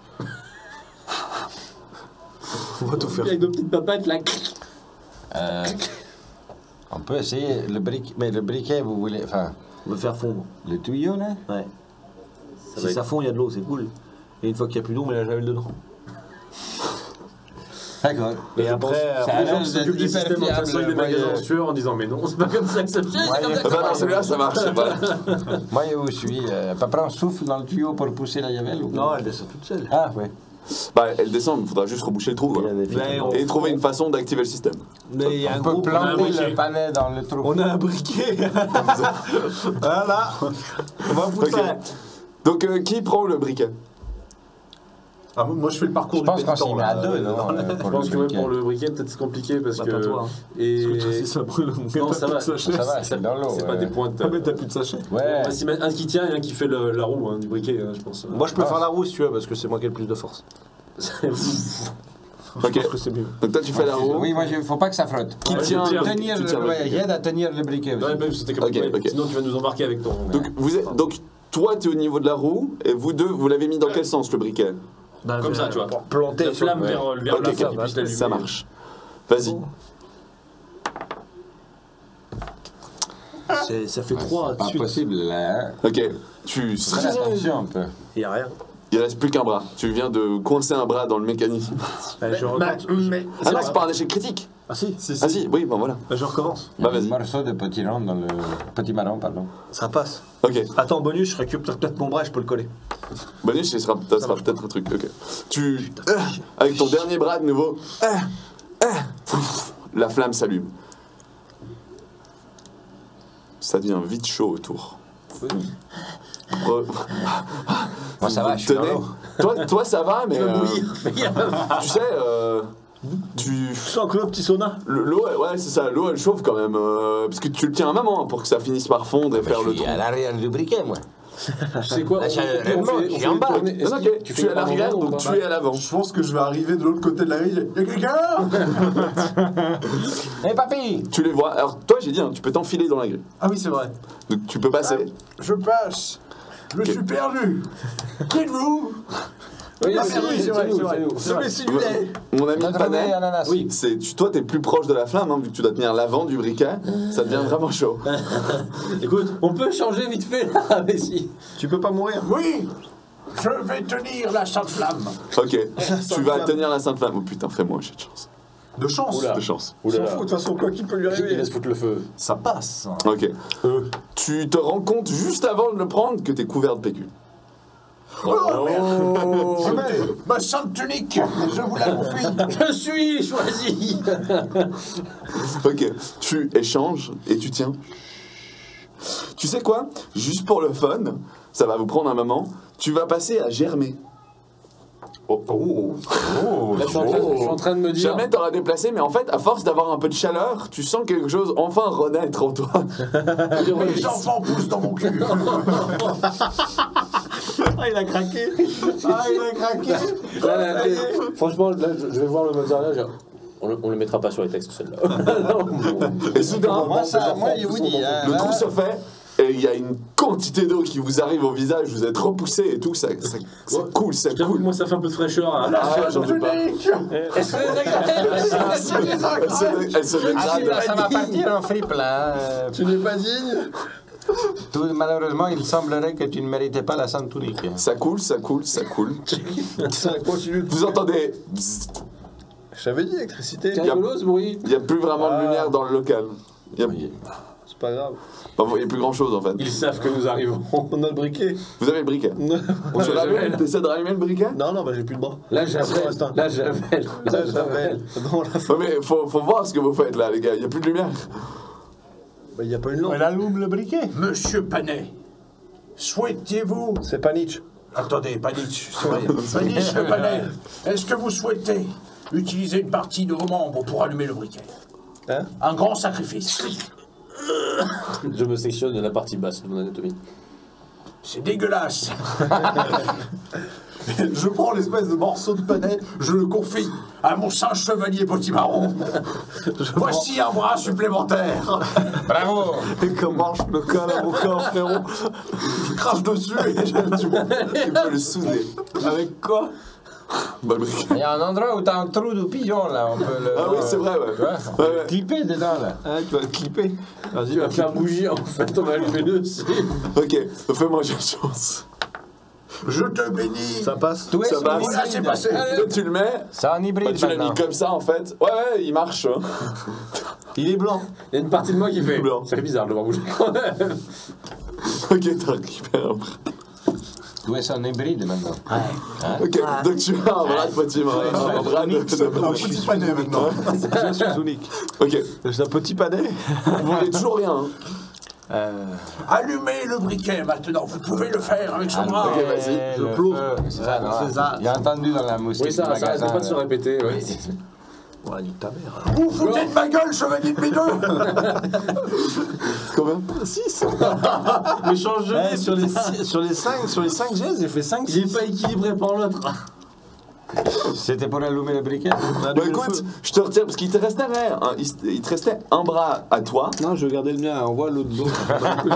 On va tout faire. Avec nos petites papates, là. On peut essayer le briquet. Mais le briquet, vous voulez. Enfin, On va faire fondre. le tuyau, là? Ouais. Ça Si va ça fond, il y a de l'eau, c'est cool. Et une fois qu'il n'y a plus d'eau, on met la javel dedans. D'accord. Et après, Ça Les gens a qui l'air s'occupent du hyper système en fiable, traçant des moi, magasins en sueur en disant mais non, c'est pas comme ça que ça fait. Ouais, Ah bah non, celui-là, ça marche. Voilà. Moi, où je suis. Papa, on souffle dans le tuyau pour pousser la javel ou pas? non, elle descend toute seule. Ah, ouais. Bah, elle descend, il faudra juste reboucher le trou. Quoi. Mais on- Et trouver une façon d'activer le système. Mais il y a un On peut groupe. planter briquet. le palais dans le trou. On a un briquet. Voilà. On va foutre Ok. ça. Donc, qui prend le briquet? Ah, moi, je fais le parcours Je du pense qu'on pénitent. s'y met là. à deux, non? Je pense que ouais, pour le briquet, peut-être c'est compliqué parce Bah, que. pas toi, hein. Et. ça brûle. Non, ça va. Ça va, c'est dans l'eau. C'est pas des pointes. Ah, mais t'as plus de sachet. On Ouais. va s'y mettre un qui tient et un qui fait la roue hein, du briquet, je pense. Moi, je peux faire la roue si tu veux, parce que c'est moi qui ai le plus de force. Ok. Je pense que c'est mieux. Donc, toi, tu fais la roue. Oui, moi, il faut pas que ça flotte. Qui Ouais, tient je tiens. Tenir tu le, tiens le ouais, briquet. j'aide à tenir le briquet aussi. Ouais, même c'était comme Ok, ouais, ok. Sinon, tu vas nous embarquer avec ton. Donc, toi, tu es au niveau de la roue, et vous deux, vous l'avez mis dans quel sens, le briquet? Comme ça, tu vois. Planter La flamme Ouais. vers Ok, la ok, flamme, puisse l'allumer. ça marche. Vas-y. Ça fait Ouais, 3 c'est pas possible, là. Hein. Ok, tu... Fais attention un peu. Il y a rien. Il reste plus qu'un bras. Tu viens de coincer un bras dans le mécanisme. Je recommence. Ah non, c'est pas un échec critique. Ah si, Ah si, oui, bon voilà. Je recommence. Il y a Bah, un vas-y. morceau de petit rond dans le... Petit marron, pardon. Ça passe. Ok. Attends, bonus, je récupère peut-être mon bras et je peux le coller. Bonus, ça sera peut-être un truc. Ok. Tu... avec ton dernier bras de nouveau... la flamme s'allume. Ça devient vite chaud autour. Moi, ça va, je suis dans Tenez. l'eau. Toi, ça va, mais... tu sais, tu... Je sens que le petit sauna. L'eau, ouais, c'est ça, l'eau elle chauffe quand même. Parce que tu le tiens un moment hein, pour que ça finisse par fondre et faire Je le suis trou. à l'arrière du briquet, moi. Tu sais quoi Là, je suis en bas. tourner. Non, ok, tu es à l'arrière, donc tu es à l'avant. Je pense que je vais arriver de l'autre côté de la grille. Il y a quelqu'un là? Hé, papy! Tu les vois. Alors, toi, j'ai dit, hein, tu peux t'enfiler dans la grille. Ah oui, c'est vrai. Donc, tu peux passer. Je passe. Je suis perdu. Qui êtes-vous? Oui, Ah, c'est oui, c'est vrai, c'est vrai. Je vais simuler. Mon ami T'as trouvé Panet, ananas? Oui. toi, t'es plus proche de la flamme, hein, vu que tu dois tenir l'avant du briquet. Ça devient vraiment chaud. Écoute, on peut changer vite fait là, mais si. Tu peux pas mourir. Oui. Je vais tenir la sainte flamme. Ok, tu vas tenir la sainte flamme. Oh putain, fais-moi, j'ai de chance. De chance. Oula. De chance. On s'en fout, de toute façon, quoi qu'il peut lui Il arriver. laisse foutre le feu. Ça passe. Ok. Tu te rends compte juste avant de le prendre que t'es couvert de PQ. Oh, merde. Ma sainte tunique. Je vous la confie. Je suis choisi. Ok, tu échanges et tu tiens. Tu sais quoi? Juste pour le fun, ça va vous prendre un moment, tu vas passer à germer. Là, je suis en train de me dire. Jamais t'auras déplacé, mais en fait, à force d'avoir un peu de chaleur, tu sens quelque chose enfin renaître en toi. Les enfants poussent dans mon cul. Ah, il a craqué. Ah, il a craqué. Là, franchement, là, je vais voir le mozzarella. On le mettra pas sur les textes, celle-là. Et soudain, Moi, je vous dis. le trou se fait. Et il y a une quantité d'eau qui vous arrive au visage, vous êtes repoussé et tout, ça coule, ça J'avoue que coule. moi, ça fait un peu de fraîcheur. Hein. Ah, j'en doute pas. Est-ce que Elle se dégrade. Ça va partir en fripe là. Tu n'es pas digne. Malheureusement, il semblerait que tu ne méritais pas la Sainte Tunique. Ça coule, ça coule, ça coule. Ça continue. Vous entendez bzzz. Je t'avais dit, électricité. C'est rigolo ce bruit. Il n'y a plus vraiment de lumière dans le local. Il C'est pas grave. n'y a plus grand chose en fait. Ils savent que nous arrivons. On a le briquet. Vous avez le briquet. On Tu j'avelle. essaies de rallumer le briquet? Non, bah j'ai plus de bras. Là, j'avelle. Là, j'avelle. Là, j'avelle. Non, là, Ouais, mais faut voir ce que vous faites là, les gars. Il n'y a plus de lumière. il n'y a pas une lampe. Elle allume le briquet. Monsieur Panet, souhaitez-vous... C'est pas Nietzsche. Attendez, Panitch, Panitch, Panet, est-ce que vous souhaitez utiliser une partie de vos membres pour allumer le briquet? Hein? Un grand sacrifice. Je me sectionne de la partie basse de mon anatomie. C'est dégueulasse. Je prends l'espèce de morceau de panais, je le confie à mon singe chevalier potimarron. Voici un bras supplémentaire. Bravo! Et comment je me colle à mon corps, frérot? Je crache dessus et Tu peux le souder. Avec quoi? Bah, le briquet. Il y a un endroit où t'as un trou de pigeon là, on peut le. Ah oui, c'est vrai, ouais. Tu vois, on Ouais, peut ouais. clipper dedans là. Ah, tu vas le clipper. Vas-y, Tu vas faire bouger en fait, on va allumer le dessus. Ok, fais-moi une chance. je te bénis. Ça passe. Tout est Ça sur passe. Voilà, c'est passé. Toi, tu le mets. C'est un Bah, hybride tu l'as mis maintenant. comme ça en fait. Ouais, il marche. Hein. Il est blanc. Il y a une partie de moi qui fait. Blanc. Ça fait bizarre de le voir bouger quand même. Ok, t'as récupéré un bras. Tout est un hybride maintenant. Ok, donc tu as un bras de potimarron, un bras de Petit panais maintenant. Je suis unique. Ok, C'est un petit panais. vous voyez toujours rien. Hein. Allumez le briquet maintenant, vous pouvez le faire avec son bras. Ok, vas-y, je Le plose. feu, C'est ça, non? C'est ça. Il a entendu dans la moustique Oui, ça du arrête magasin. pas de se répéter. Ouais. Ouais, nique ta mère. Vous foutez de ma gueule, chevalier de bideux. Combien 6. Mais change de Eh, sur les 5 G, j'ai fait 5. Il est pas équilibré par l'autre. C'était pour allumer le briquet? Bah écoute, je te retire parce qu'il te restait rien. Hein. Il te restait un bras à toi. Non, je vais garder le mien. On voit l'autre dos. Tu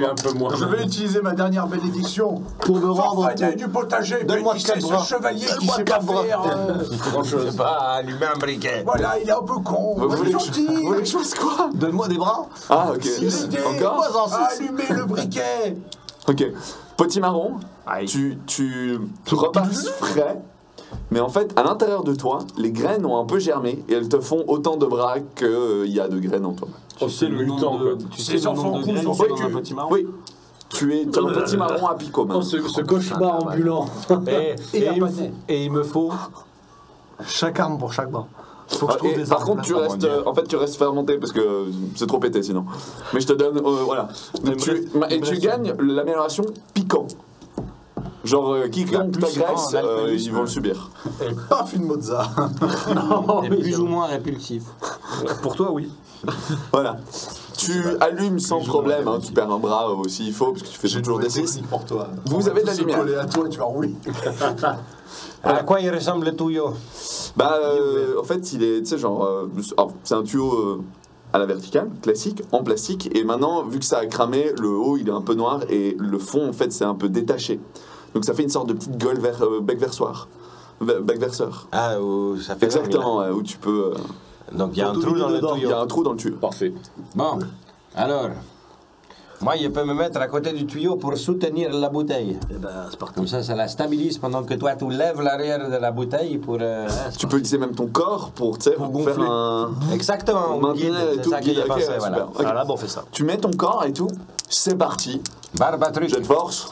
es un peu moins. Je vais utiliser ma dernière bénédiction. Pour me rendre. Forfanet du potager, Donne-moi bénissez 4 ce bras. chevalier qui Donne-moi sait pas 4 bras. faire. Je sais pas, allumer un briquet. Voilà, il est un peu con. Vous mais voulez, gentil. vous voulez que je fasse quoi? Donne-moi des bras. Ah ok. L'idée, Encore? allumez le briquet. Ok. Potimarron, tu repasses frais. Mais en fait, à l'intérieur de toi, les graines ont un peu germé et elles te font autant de bras qu'il y a de graines en toi. Oh, c'est le mutant quoi. Tu Ces sais le nombre enfants de poussent graines en qu'il y a fait dans un que- petit marron. Oui. Tu es un petit marron à picot Oh, maintenant. ce cauchemar ambulant. Et un panais. il me faut chaque arme pour chaque bras. Faut que je Ah, trouve et des par armes. contre, tu restes, en fait, tu restes fermenté parce que c'est trop pété sinon. Mais je te donne, voilà. Mais Et tu gagnes l'amélioration piquant. Genre, quiconque plus t'agresse, grand, l'alcoolisme. ils vont le subir. Et paf, une mozza. Et plus ou moins répulsif. Pour toi, oui. Voilà. Tu allumes sans problème, hein, tu perds un bras s'il faut, parce que tu fais toujours des 6. pour toi. Vous avez de la Se lumière. coller à toi, tu vas rouler. À quoi il ressemble le tuyau? Bah, en fait, il est, tu sais, genre, alors, c'est un tuyau à la verticale, classique, en plastique, et maintenant, vu que ça a cramé, le haut, il est un peu noir, et le fond, en fait, c'est un peu détaché. Donc ça fait une sorte de petite gueule vers bec-versoir. Bec-verseur. Ah, où ça fait Exactement, ouais, où tu peux... Donc il y a un Pour tout trou dans vider le dedans. Il y tuyau. a un trou dans le tuyau. Parfait. Bon, alors, moi, il peut me mettre à côté du tuyau pour soutenir la bouteille. Eh ben, c'est parti. Comme ça la stabilise pendant que toi, tu lèves l'arrière de la bouteille pour... Tu peux utiliser même ton corps pour, tu sais, Pour faire gonfler. un... Exactement, on guide, maintenir et c'est tout, ça que j'ai ok, pensé, super. voilà. Ok. Ah là, bon, on fait ça. Tu mets ton corps et tout, c'est parti. Barbe à truc, Jet de force,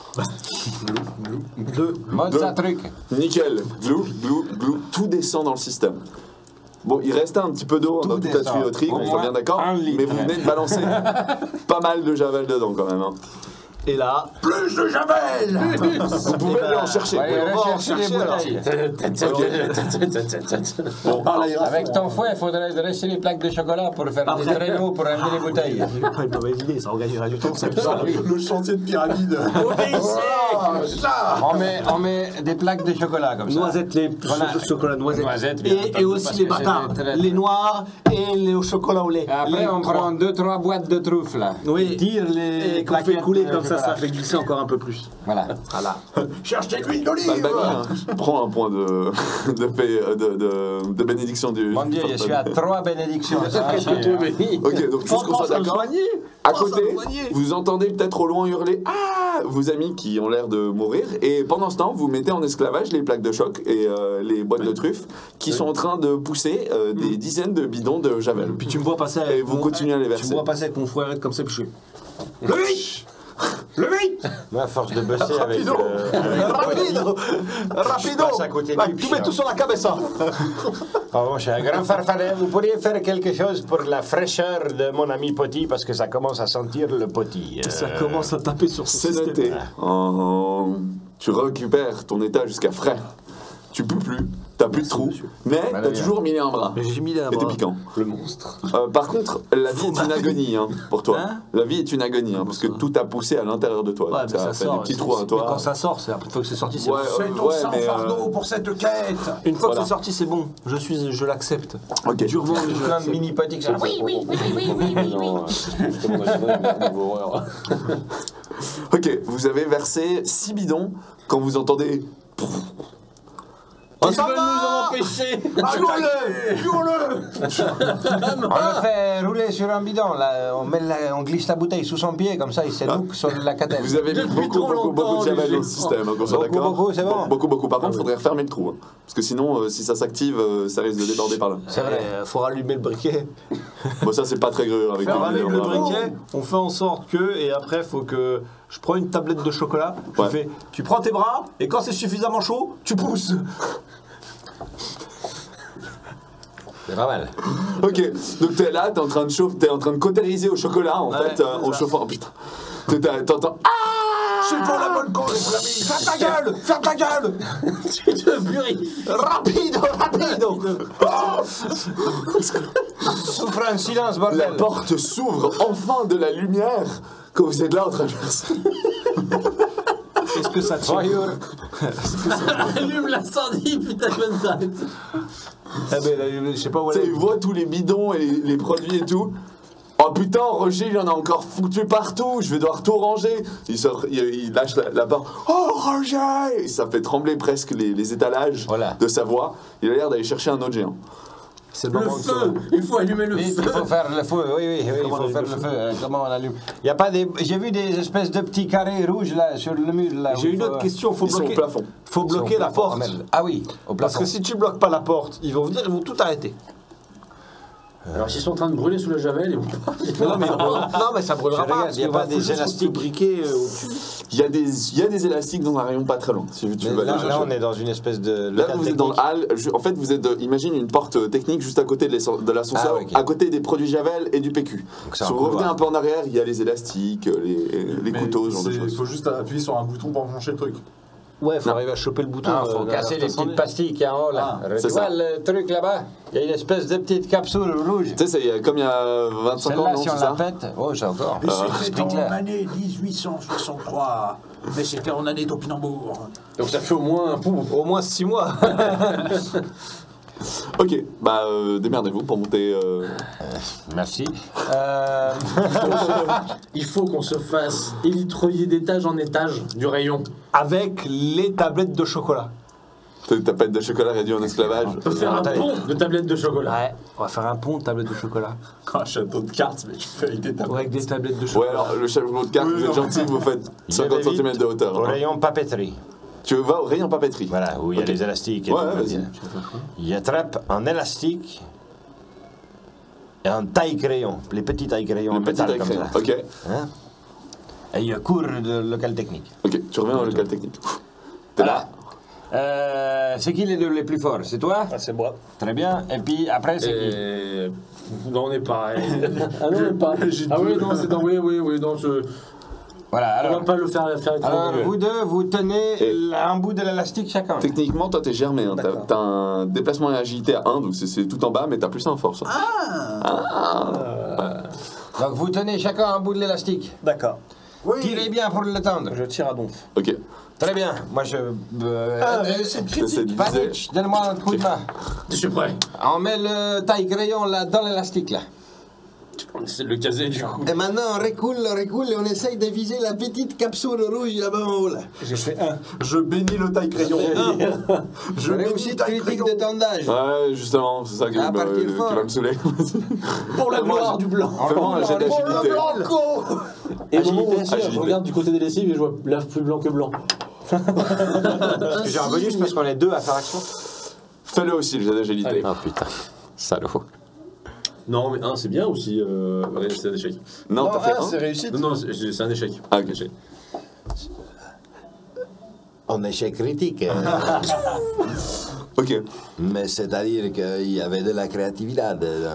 mode à truc. nickel, glou, glou, glou, tout descend dans le système. Bon, il restait un petit peu d'eau Tout dans toute la descend. tuyauterie, Au on soit moins bien d'accord, 1 litre. mais vous venez de balancer pas mal de javel dedans quand même. Hein. Et là, Plus de Javel. Vous pouvez aller en chercher. Allez, on va en rechercher les chercher, bouteilles. Bon, Avec ton fouet, il faudrait dresser les plaques de chocolat pour faire des traîneaux pour amener les bouteilles. c'est pas une mauvaise idée, ça organiserait du temps, ça. Le chantier de pyramide. On met des plaques de chocolat comme ça. Noisettes, les Voilà. chocolat noisettes. Noisettes, bien Et entendu, aussi parce les que bâtards, c'est très- les noirs et les au chocolat au lait. Après, Les on trois. prend 2-3 boîtes de truffes là. Oui. Tire les Et qu'on fait plaquettes couler de comme ça, chocolat. ça fait glisser encore un peu plus. Voilà. Voilà. Cherchez de l'huile d'olive. Balbani, hein. Prends un point de bénédiction du. Mon Dieu, je suis à 3 bénédictions. ça, Qu'est-ce que tu c'est- es béni? Ok, donc juste qu'on soit d'accord. À côté, vous entendez peut-être au loin hurler Ah vos amis qui ont l'air de mourir. Et pendant ce temps, vous mettez en esclavage les plaques de choc et les boîtes de truffes qui sont en train de pousser des dizaines de bidons de javel. Puis tu me vois passer Et avec vous mon- continuez à les Tu me verser. vois passer avec mon fouet comme ça, puis je fais. Moi, à force de bosser avec. Rapido Rapido passe à côté Bah, du tu chien. mets tout sur la cabeza. Pardon, je suis un grand farfadet. Vous pourriez faire quelque chose pour la fraîcheur de mon ami Poti parce que ça commence à sentir le Poti. Ça commence à taper sur son C'est système. noté. Tu récupères ton état jusqu'à frais. Tu peux plus, t'as plus de trous, mais Bah, t'as bien. toujours mis un bras. Mais j'ai mis un Et t'es bras. piquant. Le monstre. Par contre, la vie est une agonie hein, pour toi. Hein La vie est une agonie parce que tout a poussé à l'intérieur de toi. Ouais, Donc mais ça ça a fait sort. des petits trous à Mais toi. quand ça sort, c'est après une fois que c'est sorti, c'est Ouais, bon. Fais ton ouais, sang mais, fardeau pour cette quête. Une fois que Voilà. c'est sorti, c'est bon. Je l'accepte. Ok. Durement, mais je Plein de l'accepte. mini Poti que ça. Ok, vous avez versé 6 bidons quand vous entendez. On Ils s'en veulent va. nous en empêcher. On le fait rouler sur un bidon. Là. On glisse la bouteille sous son pied, comme ça il s'élouque sur la cadette. Vous avez mis Depuis beaucoup, trop beaucoup de longtemps, javel les dans le gens. système, hein, qu'on soit Beaucoup, d'accord. beaucoup, c'est bon. Beaucoup. Par contre, il faudrait refermer le trou. Hein. Parce que sinon, si ça s'active, ça risque de déborder par là. C'est vrai. Faut rallumer le briquet. Bon, ça, c'est pas très greur avec On les rallume bidons, le hein. briquet, on fait en sorte que, et après, faut que je prends une tablette de chocolat, Ouais. je fais, tu prends tes bras, et quand c'est suffisamment chaud, tu pousses. C'est pas mal. Ok, donc t'es là, t'es en train de cautériser au chocolat en Ouais, fait, c'est en ça. chauffant. Putain. T'entends. Ah C'est pour la bonne cause, les amis. Ferme ta gueule. Ferme ta gueule. Tu te purifies. Rapido. Souffre un silence, La bordel. porte s'ouvre enfin de la lumière quand vous êtes là en train de faire ça. Est-ce que ça tient? Bonjour. Allume l'incendie, putain, je me s'arrête. Eh ben, je sais pas où Tu sais, elle il voit tous les bidons et les produits et tout. Oh putain, Roger, il en a encore foutu partout, je vais devoir tout ranger. Il sort, il lâche la porte. Oh Roger! Et ça fait trembler presque les étalages Voilà. de sa voix. Il a l'air d'aller chercher un autre géant. C'est le Le moment où feu. Il faut allumer le Vite, feu. il faut faire le feu, oui, il Comment faut on faire allume le le feu. Comment on allume? Il y a pas des... J'ai vu des espèces de petits carrés rouges là sur le mur là. J'ai où il une faut- autre question, faut Ils sont au bloquer. plafond. Faut Ils sont bloquer au la plafond. porte. Ah, merde. Ah oui, au Parce plafond. que si tu bloques pas la porte, ils vont venir, ils vont tout arrêter. Alors, s'ils sont en train de brûler sous la javel, ils vont pas. Non, mais ça brûlera Je pas. regarde, parce il y a qu'il pas va des juste élastiques. le briquet au-dessus. Il y a des élastiques dans un rayon pas très loin. Si tu Mais veux là, aller là, chercher. on est dans une espèce de. Là, local vous êtes dans le technique. hall. En fait, vous êtes. Imagine une porte technique juste à côté de l'ascenseur, Ah, ok. à côté des produits Javel et du PQ. Donc, c'est Si un vous revenez couloir. un peu en arrière, il y a les élastiques, les couteaux, ce genre de Il choses. faut juste appuyer sur un bouton pour enclencher le truc. Ouais, faut Non. arriver à choper le bouton. Ah, faut casser les petites pastilles qu'il y a en haut là. c'est Tu ça. vois le truc là-bas? Il y a une espèce de petite capsule rouge. Tu sais, c'est comme il y a 25 ans, Celle-là, non, si c'est on la ça pète, oh, j'ai encore. Et c'était Sprinkler. en année 1863. Mais c'était en année topinambour. Donc, ça fait au moins un pou. Au moins 6 mois. Ok, bah démerdez-vous pour monter. Merci. Il faut qu'on se fasse élitroyer d'étage en étage du rayon. Avec les tablettes de chocolat. Ta pâte de chocolat réduite en esclavage. On peut faire un Attendez. pont de tablettes de chocolat. Ouais, on va faire un pont de tablettes de chocolat. Un château de cartes, mais tu fais avec des tables. Ouais, avec des tablettes de Ouais, chocolat. alors le château de carte, vous êtes gentil, vous faites Je 50 vais vite cm de hauteur. Au hein. rayon papeterie. Tu vas au rayon papeterie. Voilà, où il y a Ok. les élastiques et Ouais, tout. vas-y. Il attrape un élastique et un taille-crayon. Les petits taille-crayons en Le petit métal comme crayon. ça. Ok, Hein? Et il court de local technique. ok, tu reviens dans le local technique. T'es là. C'est qui les deux les plus forts? C'est toi? Ah, c'est moi. Très bien. Et puis après, c'est qui? Non, on est pareil. Ah non, on est pas. Ah oui, non, c'est dans. Oui, non, je. Voilà, On alors. va pas le faire être Alors, mieux. vous deux, vous tenez Et- un bout de l'élastique chacun. Techniquement, toi, t'es germé. Hein. D'accord. T'as un déplacement et agilité à 1, donc c'est tout en bas, mais t'as plus 1 en force. Donc, vous tenez chacun un bout de l'élastique. D'accord. Tirez bien pour le tendre. Je tire à donf. Ok. Très bien. Moi, je. T'essaies de viser. Panique, donne-moi un coup de main. Je suis prêt. On met le taille-crayon là dans l'élastique là. C'est le caser du coup. Et maintenant on recule et on essaye de viser la petite capsule rouge là-bas en haut là. J'ai fait 1. Je bénis le taille-crayon. Je On est bénis aussi le critique taille-crayon. de tendage. Ouais, justement, c'est ça qui À partir fort. va me saouler. Pour la gloire du blanc. Fais-moi un jet d'agilité. Et au moment où Agilité, je regarde du côté des lessives et je vois lave plus blanc que blanc. Parce que j'ai un bonus parce qu'on est deux à faire action. Fais-le aussi, le jet d'agilité. Allez. Ah putain, salaud. Non, mais un, c'est bien aussi. Ouais, c'est un échec. Non, t'as fait 1. c'est réussite. Non, non, c'est un échec. Ah, ok. En échec critique. Ok. Mais c'est-à-dire qu'il y avait de la créativité.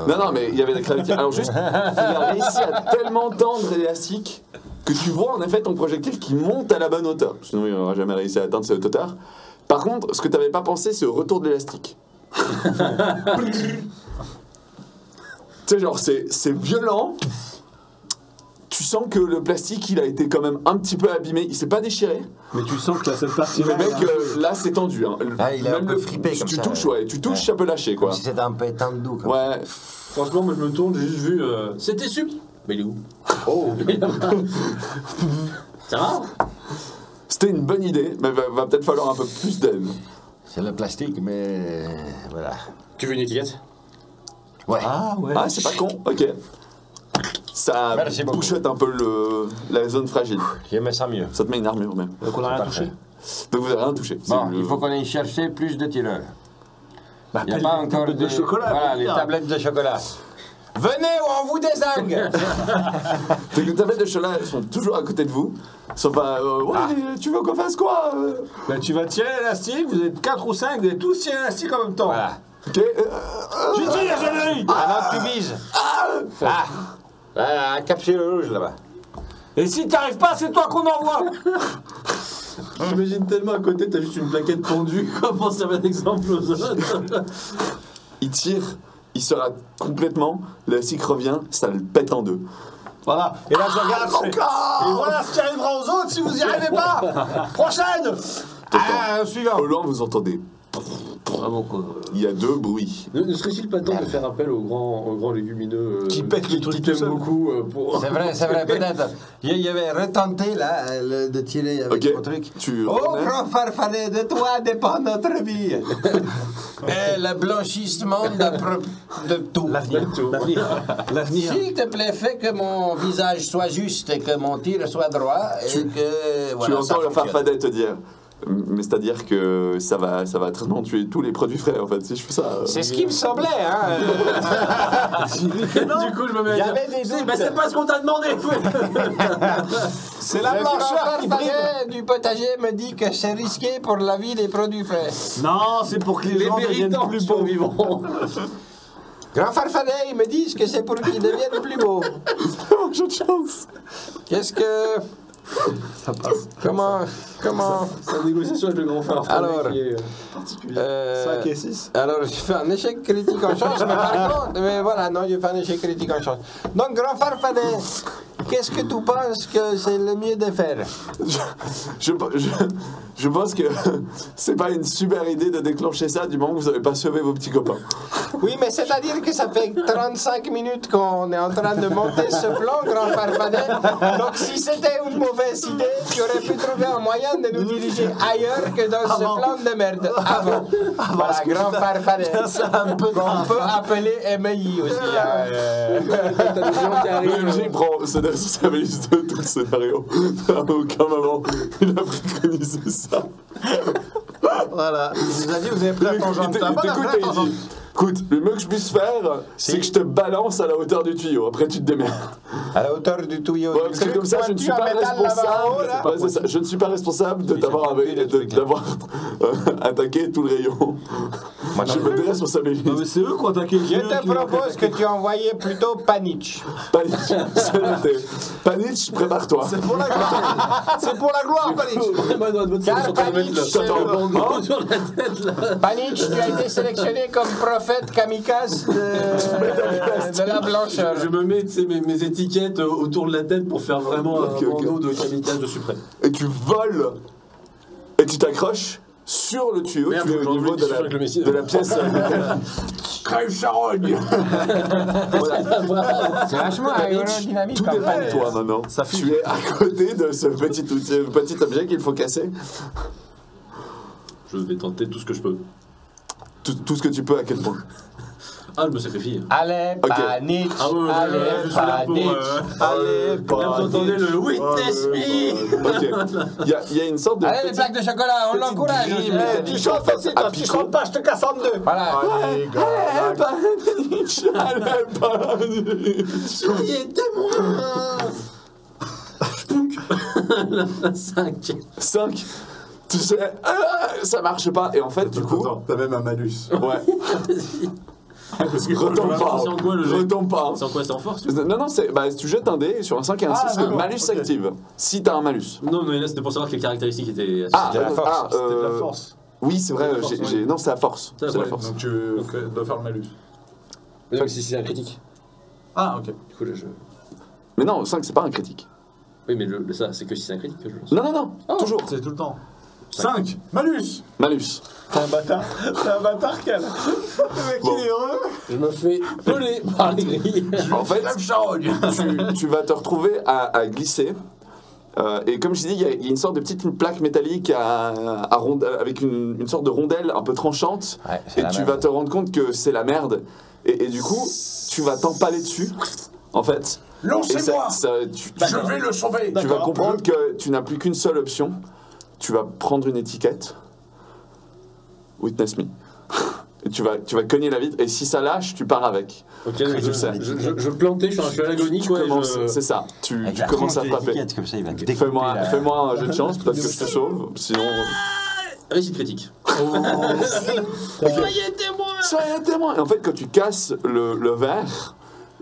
Non, mais il y avait des créativité. Alors juste, il a réussi à tellement tendre l'élastique que tu vois en effet ton projectile qui monte à la bonne hauteur. Sinon, il n'aurait jamais réussi à atteindre cette hauteur. Par contre, ce que tu n'avais pas pensé, c'est le retour de l'élastique. Tu sais, genre, c'est violent. Tu sens que le plastique, il a été quand même un petit peu abîmé. Il s'est pas déchiré. Mais tu sens que la seule partie Mais mec, là, c'est tendu. Hein. Ah, il est un Même peu fripé comme tu ça, touches, ouais. ouais. Tu touches, Ouais. ça peut lâcher, quoi. Comme si c'était un peu tendu. Comme Ouais. Franchement, moi je me tourne, j'ai juste vu. C'était sup. Mais il est où? Oh. Ça va? C'était une bonne idée, mais va peut-être falloir un peu plus d'aide. C'est le plastique, mais voilà. Tu veux une étiquette? Ouais. Ah ouais. Ah, c'est pas con, ok. Ça Merci beaucoup. bouchotte un peu la zone fragile. J'aimais ça mieux. Ça te met une armure même. Donc on a rien touché. Donc vous avez rien touché. C'est Bon, le- il faut qu'on aille chercher plus de tireurs. Bah, Il n'y a pas encore de chocolat. Voilà, les tablettes de chocolat. Venez ou on vous désingue. Donc les tablettes de chocolat, elles sont toujours à côté de vous. Ils sont pas. Ouais, mais tu veux qu'on fasse quoi Bah, tu vas tirer l'élastique, vous êtes 4 ou 5, vous allez tous tirer l'élastique en même temps. Voilà. Ok. Tu tires, Jean-Marie. Maintenant tu vises. Ah. La capsule rouge là-bas. Et si t'arrives pas, c'est toi qu'on envoie. J'imagine tellement à côté, t'as juste une plaquette pendue, quoi, pour servir d'exemple aux autres. Il tire, il se rate complètement. L'élastique revient, ça le pète en deux. Voilà. Et là, je regarde. je fais, et voilà ce qui arrivera aux autres si vous y arrivez pas. Prochaine. Au loin, vous entendez. Vraiment quoi. Il y a deux bruits. Ne serait-il pas temps de faire appel aux grands légumineux Qui pètent les trucs qui tout t'aiment seul. beaucoup pour. C'est vrai, peut-être. Il y avait retenté là de tirer avec Ok. mon truc. Tu Oh, remets. grand farfadet, de toi dépend notre vie. Et le blanchissement de tout. L'avenir. S'il te plaît, fais que mon visage soit juste et que mon tir soit droit et que voilà, Tu ça entends le fonctionne. farfadet te dire. Mais c'est-à-dire que ça va très tuer tous les produits frais en fait si je fais ça. C'est ce qui me semblait, hein. Du coup, je me mets à Il y dire. avait des doutes. Mais c'est pas ce qu'on t'a demandé! C'est la Le grand blancheur qui brille. farfadet du potager me dit que c'est risqué pour la vie des produits frais. Non, c'est pour que les Les gens deviennent méritants plus beaux. survivront. Grand farfadet, ils me disent que c'est pour qu'ils deviennent plus beaux. J'ai de chance. Qu'est-ce que... Ça passe. Comment... C'est une négociation avec le grand frère. Alors, qui est, 5 et 6. Alors, j'ai fait un échec critique en chance, mais par contre... Mais voilà, non, j'ai fait un échec critique en chance. Donc, grand farfadet, qu'est-ce que tu penses que c'est le mieux de faire? Je pense que c'est pas une super idée de déclencher ça du moment que vous n'avez pas sauvé vos petits copains. Oui, mais c'est-à-dire que ça fait 35 minutes qu'on est en train de monter ce plan, grand farfadet. Donc, si c'était une mauvaise idée, tu aurais pu trouver un moyen de nous diriger ailleurs que dans ce plan de merde. Avant. Voilà, grand farfadet. Qu'on peut appeler MI aussi. T'as des gens qui arrivent. Le MJ prend sa responsabilité de tout le scénario. À aucun moment il a préconisé ça. Voilà. Il vous a dit, vous avez pris la tangente. Il T'as pas t'écoute pris et la il tangente. dit Écoute, le mieux que je puisse faire, c'est que je te balance à la hauteur du tuyau. Après, tu te démerdes. À la hauteur du tuyau. Ouais, parce que comme ça, je ne suis pas responsable. Ouais, c'est ça. Je ne suis pas responsable de t'avoir attaqué tout le rayon. Je me déresponsabilise. Non, mais c'est eux qui ont attaqué le Je te propose que tu envoyais plutôt Panic. Panic, c'est noté. Panic, prépare-toi. C'est pour la gloire. C'est pour la gloire, Panic. Car Panic, sur la tête là. Panic, tu as été sélectionné comme prophète kamikaze de la blancheur. Je me mets tu sais, mes étiquettes autour de la tête pour faire vraiment Ok, un ok. bandeau de kamikaze de suprême. Et tu voles et tu t'accroches sur le tuyau. Merde, Tu es au j'ai enlevé niveau le tissu avec le Messi. de la pièce. Crève charogne. C'est vachement aérodynamique Tout comme dépend de Panic. toi maintenant. Tu es à côté de ce petit objet qu'il faut casser. Je vais tenter tout ce que je peux. Tout ce que tu peux, à quel point? Ah, je me sacrifie. Allez, Ok. Panic. Ah ouais, Allez, je suis là pour... Panic. Allez, Vous entendez le Witness Me. Ok. Il y a une sorte de. Allez, les plaques de chocolat, on petite l'encourage. grille Eh, métallique tu chantes aussi, à toi, tu picot. chantes pas, je te casse en deux. Voilà. Allez, gars. Allez, Panic. Soyez témoins. Spook. 5. 5. Tu sais, ça marche pas. Et en fait, du coup. Attends, t'as même un malus. Ouais. Parce que Retombe pas. C'est en quoi, le jet Retombe pas. C'est en quoi? C'est en force? Non, c'est. Bah, tu jettes un dé et sur un 5 et un 6, le d'accord, malus ok. s'active. Si t'as un malus. Non, mais là c'était pour savoir quelles caractéristiques étaient. C'était la force, C'était de la force. Oui, c'est vrai. C'était la force, oui. Non, c'est la force. C'est la C'est la force. force. Donc tu dois faire le malus. Mais si c'est un critique. Ah, ok. Du coup, là je. Mais non, 5, c'est pas un critique. Oui, mais ça, c'est que si c'est un critique que je lance. Non, toujours. C'est tout le temps. 5. Malus. Malus. T'es un bâtard. T'es un bâtard, Cal. Le mec, Bon. il est heureux. Je me fais peler par les grilles. En fait, Crève charogne. tu vas te retrouver à glisser. Et comme je dis, il y a une sorte de petite plaque métallique avec une sorte de rondelle un peu tranchante. Ouais, c'est Et la tu merde. vas te rendre compte que c'est la merde. Et du coup, tu vas t'empaler dessus, en fait. Et Lancez-moi. tu Je vais le sauver. vas comprendre que tu n'as plus qu'une seule option. Tu vas prendre une étiquette. Witness me. Et tu vas cogner la vitre. Et si ça lâche, tu pars avec. Ok, Je sais. je plantais, je suis à l'agonie, Tu quoi. commences, et je- c'est ça. Tu Avec la commences à tronche de frapper. l'étiquette, comme ça, il va te découper Fais-moi un jeu de chance, peut-être que je te sauve. Sinon. Réussite critique. Soyez témoin. Et en fait, quand tu casses le verre,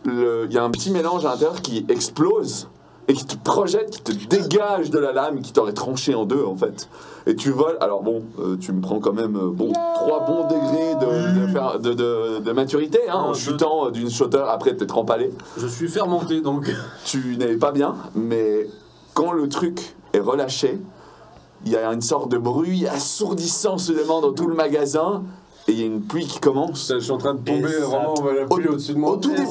il y a un petit mélange à l'intérieur qui explose et qui te projette, qui te dégage de la lame qui t'aurait tranché en deux, en fait. Et tu voles. Alors bon, tu me prends quand même 3 bons degrés de maturité, hein, en chutant d'une shotter après t'être empalé. Je suis fermenté, donc. Tu n'es pas bien, mais quand le truc est relâché, il y a une sorte de bruit assourdissant soudainement dans tout le magasin, et il y a une pluie qui commence. Je suis en train de tomber Et ça- vraiment la pluie au-dessus de moi. Au tout début,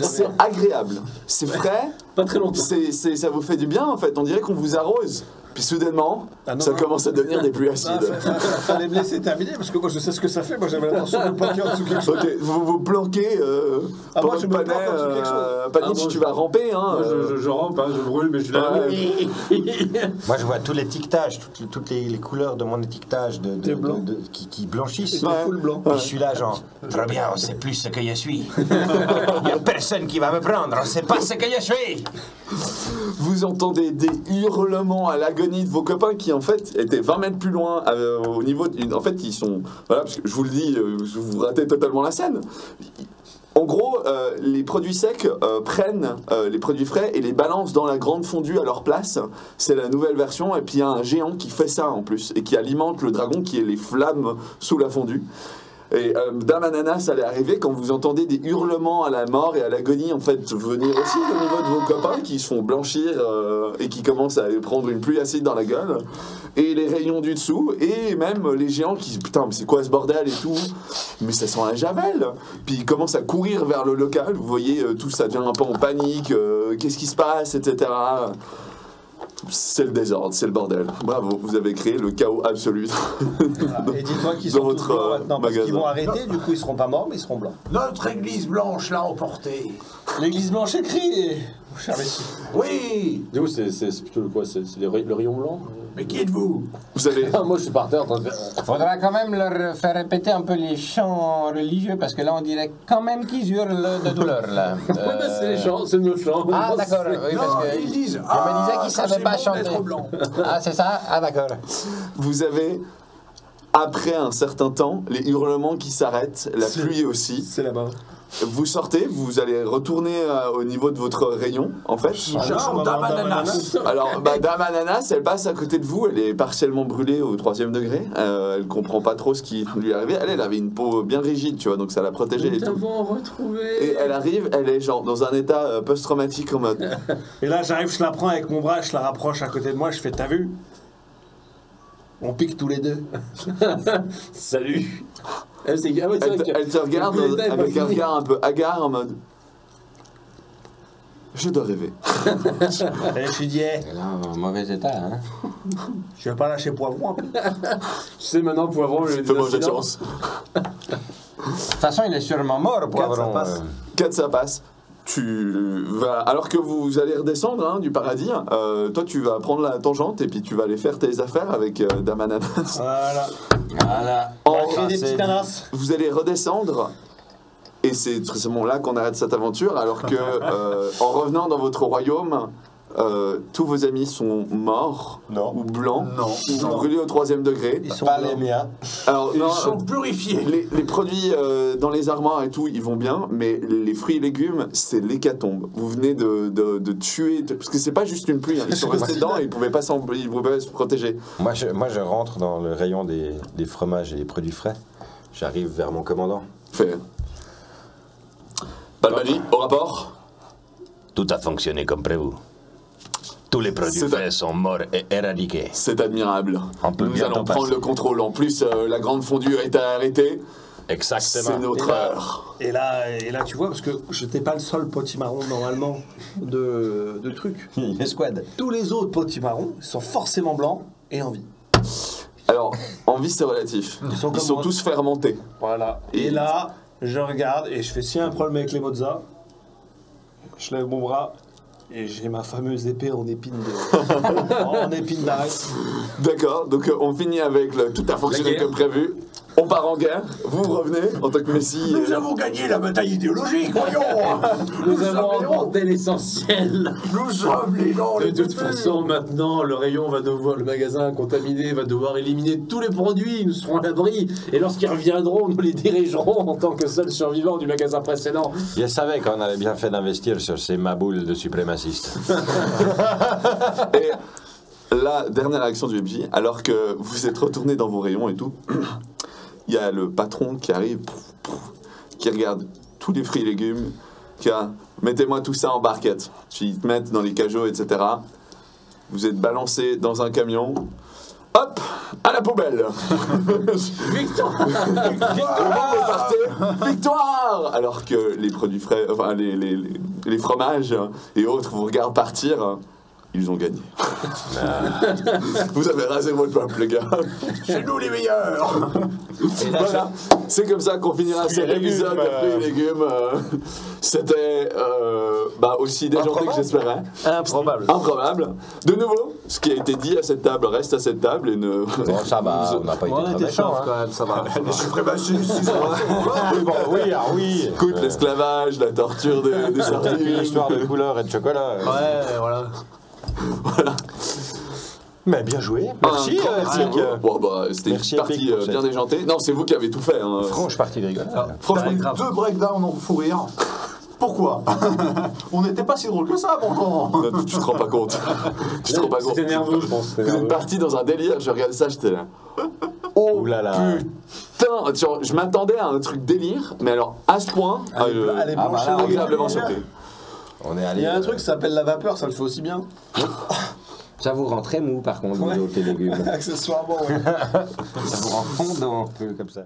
c'est agréable, c'est frais, Pas très longtemps. ça vous fait du bien en fait, on dirait qu'on vous arrose. Puis soudainement, Ah non, ça non. commence à devenir des pluies Ah, acides. fallait me laisser terminer parce que moi je sais ce que ça fait. Moi j'avais l'intention de me planquer en dessous de quelque chose. Ok, vous vous planquez Ah, moi, pendant je que me planque en dessous de quelque chose. Panic, Ah, bon, tu vas ramper, hein. Moi, je rampe, hein, je brûle, mais je suis là. Ouais. Moi, je vois tout l'étiquetage, toutes les couleurs de mon étiquetage T'es blanc. qui blanchissent. C'est full blanc. Et je suis là, genre, très bien, on sait plus ce que je suis. Il n'y a personne qui va me prendre, on sait pas ce que je suis. Vous entendez des hurlements à l'agonie de vos copains qui en fait étaient 20 mètres plus loin au niveau en fait ils sont voilà parce que je vous le dis vous ratez totalement la scène. En gros, les produits secs prennent les produits frais et les balancent dans la grande fondue à leur place. C'est la nouvelle version et puis il y a un géant qui fait ça en plus et qui alimente le dragon qui est les flammes sous la fondue. Et Dame Ananas allait arriver quand vous entendez des hurlements à la mort et à l'agonie en fait venir aussi au niveau de vos copains qui se font blanchir et qui commencent à prendre une pluie acide dans la gueule et les rayons du dessous et même les géants qui putain mais c'est quoi ce bordel et tout mais ça sent la javel puis ils commencent à courir vers le local vous voyez tout ça devient un peu en panique qu'est-ce qui se passe etc. C'est le désordre, c'est le bordel. Bravo, vous avez créé le chaos absolu. Voilà. Et dis-toi qu'ils Dans sont tous votre, blancs maintenant parce magasin. qu'ils vont arrêter. Du coup ils seront pas morts mais ils seront blancs. Notre église blanche l'a emporté. L'église blanche écrit. cher Messi. Oui. Du coup, c'est plutôt quoi? C'est le rayon blanc? Mais qui êtes-vous? Vous allez... Ah, moi, je suis par terre en train de faire. Faudra quand même leur faire répéter un peu les chants religieux parce que là on dirait quand même qu'ils hurlent de douleur là. Ouais, bah, c'est les chants, c'est nos chants. Ah d'accord, oui parce Non, que ils disent. je me disais qu'ils savaient pas c'est bon chanter. d'être blanc. Ah c'est ça? Ah d'accord. Vous avez, après un certain temps, les hurlements qui s'arrêtent, la pluie aussi. C'est là-bas. Vous sortez, vous allez retourner au niveau de votre rayon, en fait. Cherchons Dame Ananas. Alors, Dame Ananas, elle passe à côté de vous, elle est partiellement brûlée au 3e degré. Elle comprend pas trop ce qui lui est arrivé. Elle avait une peau bien rigide, tu vois, donc ça l'a protégée et Nous tout. t'avons retrouvé. Et elle arrive, elle est genre dans un état post-traumatique en mode. Et là, j'arrive, je la prends avec mon bras, je la rapproche à côté de moi, je fais, t'as vu? On pique tous les deux. Salut. Elle, ah ouais, c'est vrai que- Elle te regarde le coup d'état est pas avec un fini. regard un peu hagard en mode. Je dois rêver. Et je suis dit, hey, Et là, en mauvais état hein. je vais pas lâcher poivron un peu. Je sais maintenant, Poivron, le Fais-moi de chance. De toute façon il est sûrement mort Poivron. ça passe. 4, ça passe. Tu vas, alors que vous allez redescendre du paradis, toi tu vas prendre la tangente et puis tu vas aller faire tes affaires avec Dame Ananas. Voilà. Voilà. En- Créer des petits ananas. Vous allez redescendre et c'est précisément là qu'on arrête cette aventure alors que en revenant dans votre royaume, tous vos amis sont morts Non. ou blancs Non. ou brûlés au 3e degré. Ils sont Pas blancs. les miens. Alors Ils non, sont purifiés. les produits dans les armoires et tout, ils vont bien, mais les fruits et légumes, c'est l'hécatombe. Vous venez de tuer, parce que c'est pas juste une pluie, hein. Ils sont restés dedans et ils pouvaient pas se protéger. Moi, je rentre dans le rayon des fromages et des produits frais. J'arrive vers mon commandant. Fait. Balmani, au rapport. Tout a fonctionné comme prévu. Tous les produits C'est frais sont morts et éradiqués. C'est admirable. On peut Nous bientôt allons prendre passer. le contrôle. En plus, la grande fondue a été arrêtée. C'est Exactement. notre Et là- heure. Et là, tu vois, parce que j'étais pas le seul potimarron normalement de trucs. Une escouade. Tous les autres potimarrons sont forcément blancs et en vie. Alors, en vie, c'est relatif. Ils sont Ils comme sont moi. tous fermentés. Voilà. Et là, je regarde et je fais s'il y a un problème avec les mozzas, je lève mon bras et j'ai ma fameuse épée en épine en épine d'arrêt. D'accord, donc on finit avec le tout a fonctionné La guerre. comme prévu. On part en guerre. Vous revenez en tant que Messie. Nous avons gagné la bataille idéologique, voyons. Nous avons sommes les remporté l'essentiel. Nous sommes les gens De les toute plus façon, maintenant, le rayon va devoir, le magasin contaminé va devoir éliminer tous les produits. Nous serons à l'abri. Et lorsqu'ils reviendront, nous les dirigerons en tant que seuls survivants du magasin précédent. Je savais qu'on avait bien fait d'investir sur ces maboules de suprémacistes. Et la dernière action du MJ, alors que vous êtes retourné dans vos rayons et tout, il y a le patron qui arrive, qui regarde tous les fruits et légumes, qui a mettez-moi tout ça en barquette. Ils te mettent dans les cajots, etc. Vous êtes balancé dans un camion. Hop, à la poubelle. Victoire. Victoire, vous partez. Victoire. Alors que les produits frais, enfin les fromages et autres vous regardent partir. Ils ont gagné. Vous avez rasé votre peuple, les gars. C'est nous les meilleurs. Voilà. C'est comme ça qu'on finira cet épisode de fruits et légumes. C'était aussi déjanté que j'espérais. Improbable. Improbable. De nouveau, ce qui a été dit à cette table reste à cette table et ne. Bon, ça va, on n'a pas été On très était méchants. chauffe Hein. quand même, ça va. Les suprémacistes, ils ont Bon, oui, ah oui. Écoute, l'esclavage, la torture des Toute une sardines. histoire de couleur et de chocolat. Ouais, voilà. Mais bien joué. Merci, Epic. Bon, c'était une Merci, partie Epic, pour bien cette- déjantée. Non, c'est vous qui avez tout fait. Hein. Franche partie de rigolade. Franchement, grave. 2 breakdowns en fou rire. Pourquoi? On n'était pas si drôle que ça, pourtant. non, tu te rends pas compte. Tu te rends pas compte. C'était nerveux, je pense. Vous êtes parti dans un délire, je regardais ça, j'étais là. Oh Ouh là là. putain, genre, je m'attendais à un truc délire, mais alors à ce point, Elle est blanche. bah là, agréablement surpris. On est Il allé. y a un truc qui s'appelle la vapeur, ça le fait aussi bien. Ça vous rend très mou par contre, Ouais. vous autres, les légumes. Accessoirement, oui. Ça vous rend fondant un peu comme ça.